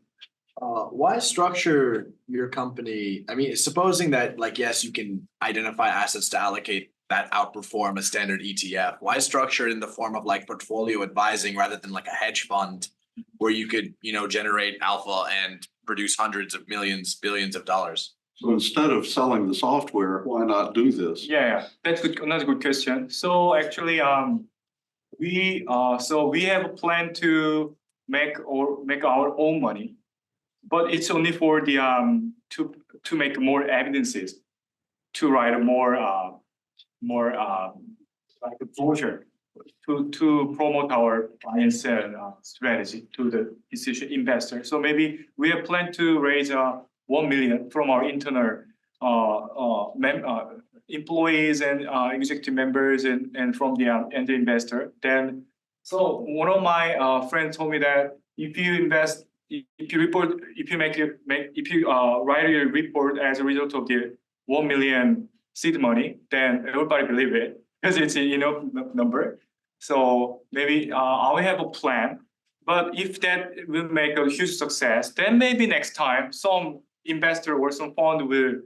Why structure your company? I mean, supposing that, like, yes, you can identify assets to allocate that outperform a standard ETF. Why structure it in the form of like portfolio advising rather than like a hedge fund where you could, generate alpha and produce hundreds of millions, billions of dollars? So instead of selling the software, why not do this? Yeah. That's good. Another good question. So actually, we have a plan to make our own money. But it's only for the to make more evidences, to write a more like a brochure to promote our buy and sell strategy to the institutional investor. So maybe we have planned to raise 1 million from our internal employees and executive members and from the end investor. Then, so one of my friends told me that if you write your report as a result of the 1 million seed money, then everybody believe it because it's a number. So maybe I have a plan, but if that will make a huge success, then maybe next time some investor or some fund will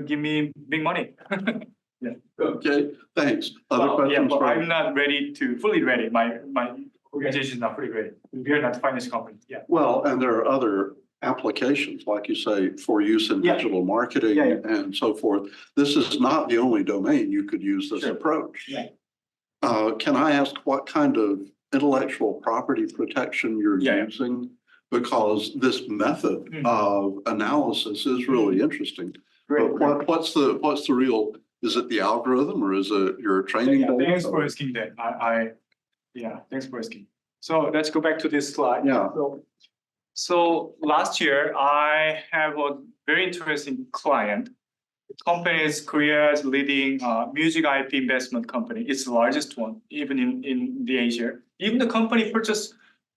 give me big money. Yeah. Okay, thanks. Other questions? But I'm not fully ready. My organization is not fully ready. We are not a finance company. Yeah. Well, and there are other applications, like you say, for use in digital marketing and so forth. This is not the only domain you could use this approach. Yeah. Can I ask what kind of intellectual property protection you're using because this method of analysis is really interesting. But what's the real, is it the algorithm or is it your training? Yeah, data? thanks for asking that. Thanks for asking. So let's go back to this slide. Yeah. So last year, I have a very interesting client. The company is Korea's leading music IP investment company. It's the largest one, even in the Asia. Even the company purchased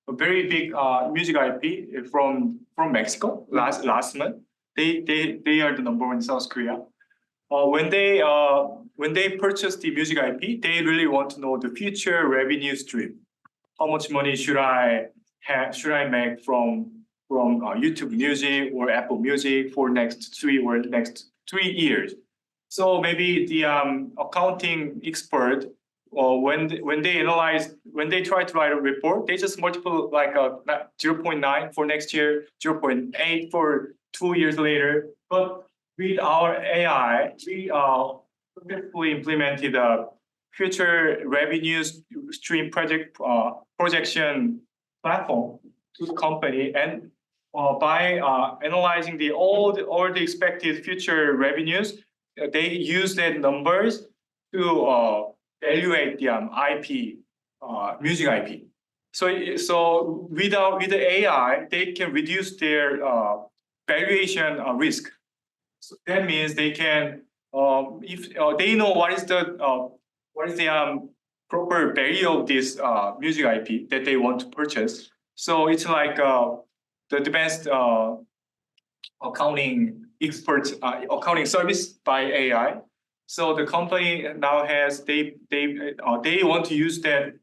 a very big music IP from Mexico last month. They are the number one in South Korea. When they purchase the music IP, they really want to know the future revenue stream. How much money should I make from YouTube Music or Apple Music for next 3 years? So maybe the accounting expert, when they try to write a report, they just multiple like 0.9 for next year, 0.8 for 2 years later. But with our AI, we successfully implemented a future revenue stream projection platform to the company, and by analyzing all the expected future revenues, they use that numbers to evaluate the IP music IP. So with the AI, they can reduce their valuation risk. So that means they can, if they know what is the proper value of this music IP that they want to purchase. So it's like the best accounting experts, accounting service by AI. So the company now has they want to use that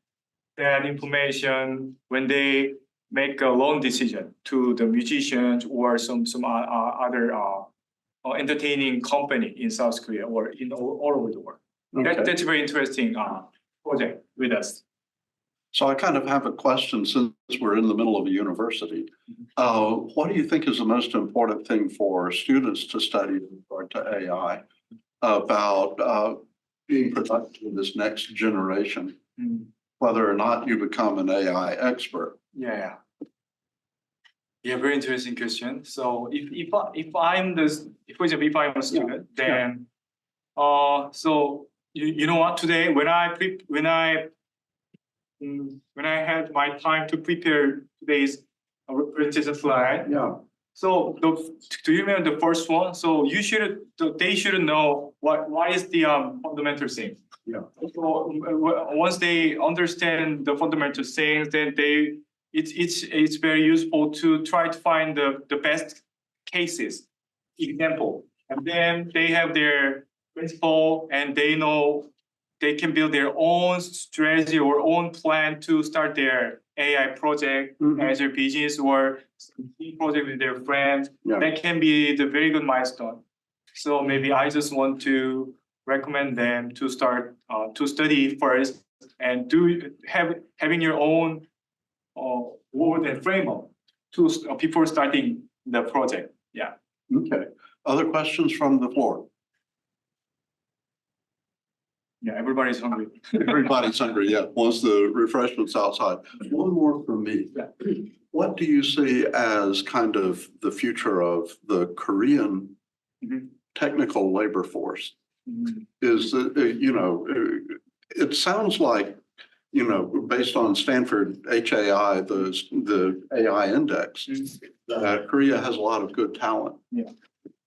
information when they make a loan decision to the musicians or some other entertaining company in South Korea or in all over the world. Okay. That's a very interesting project with us. So I kind of have a question since we're in the middle of a university. What do you think is the most important thing for students to study with regard to AI about being productive in this next generation, whether or not you become an AI expert? Yeah, very interesting question. So if I'm for example, if I'm a student, then so you know what, today when I had my time to prepare today's presentation slide. Yeah. So do you remember the first one? So they should know what is the fundamental thing. Yeah. So once they understand the fundamental things, then it's very useful to try to find the best cases, example, and then they have their principle and they know they can build their own strategy or own plan to start their AI project as their business or project with their friends. Yeah. That can be the very good milestone. So maybe I just want to recommend them to start to study first and having your own word and framework before starting the project. Yeah. Okay. Other questions from the floor? Yeah, everybody's hungry. Everybody's hungry, yeah, wants the refreshments outside. One more from me. Yeah. What do you see as kind of the future of the Korean technical labor force? Is it sounds like, based on Stanford HAI, the AI index, that Korea has a lot of good talent. Yeah.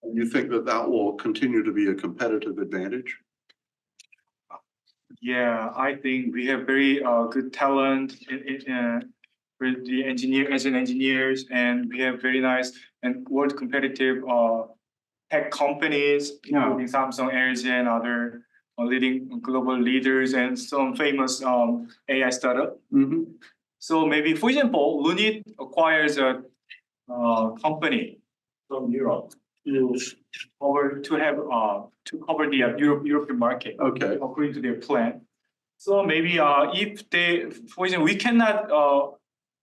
And you think that will continue to be a competitive advantage? Yeah, I think we have very good talent with the engineers, and we have very nice and world competitive tech companies, including Samsung, LG, and other leading global leaders, and some famous AI startup. So maybe, for example, Lunit acquires a company from Europe to cover the European market. Okay. According to their plan. So maybe if they, for example, we cannot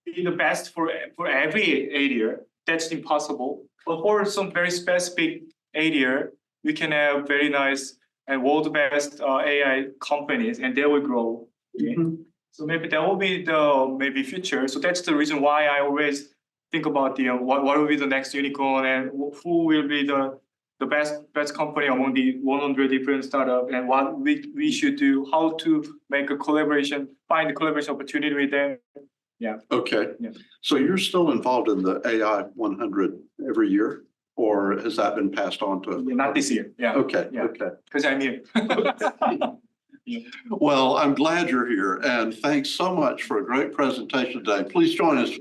be the best for every area. That's impossible. But for some very specific area, we can have very nice and world best AI companies, and they will grow. Okay? So maybe that will be the future. So that's the reason why I always think about what will be the next unicorn and who will be the best company among the 100 different startups and what we should do, how to make a collaboration, find a collaboration opportunity with them. Okay, Yeah. so you're still involved in the AI 100 every year, or has that been passed on to? Not this year, yeah, Okay, Yeah. okay. because I'm here. Well, I'm glad you're here, and thanks so much for a great presentation today. Please join us.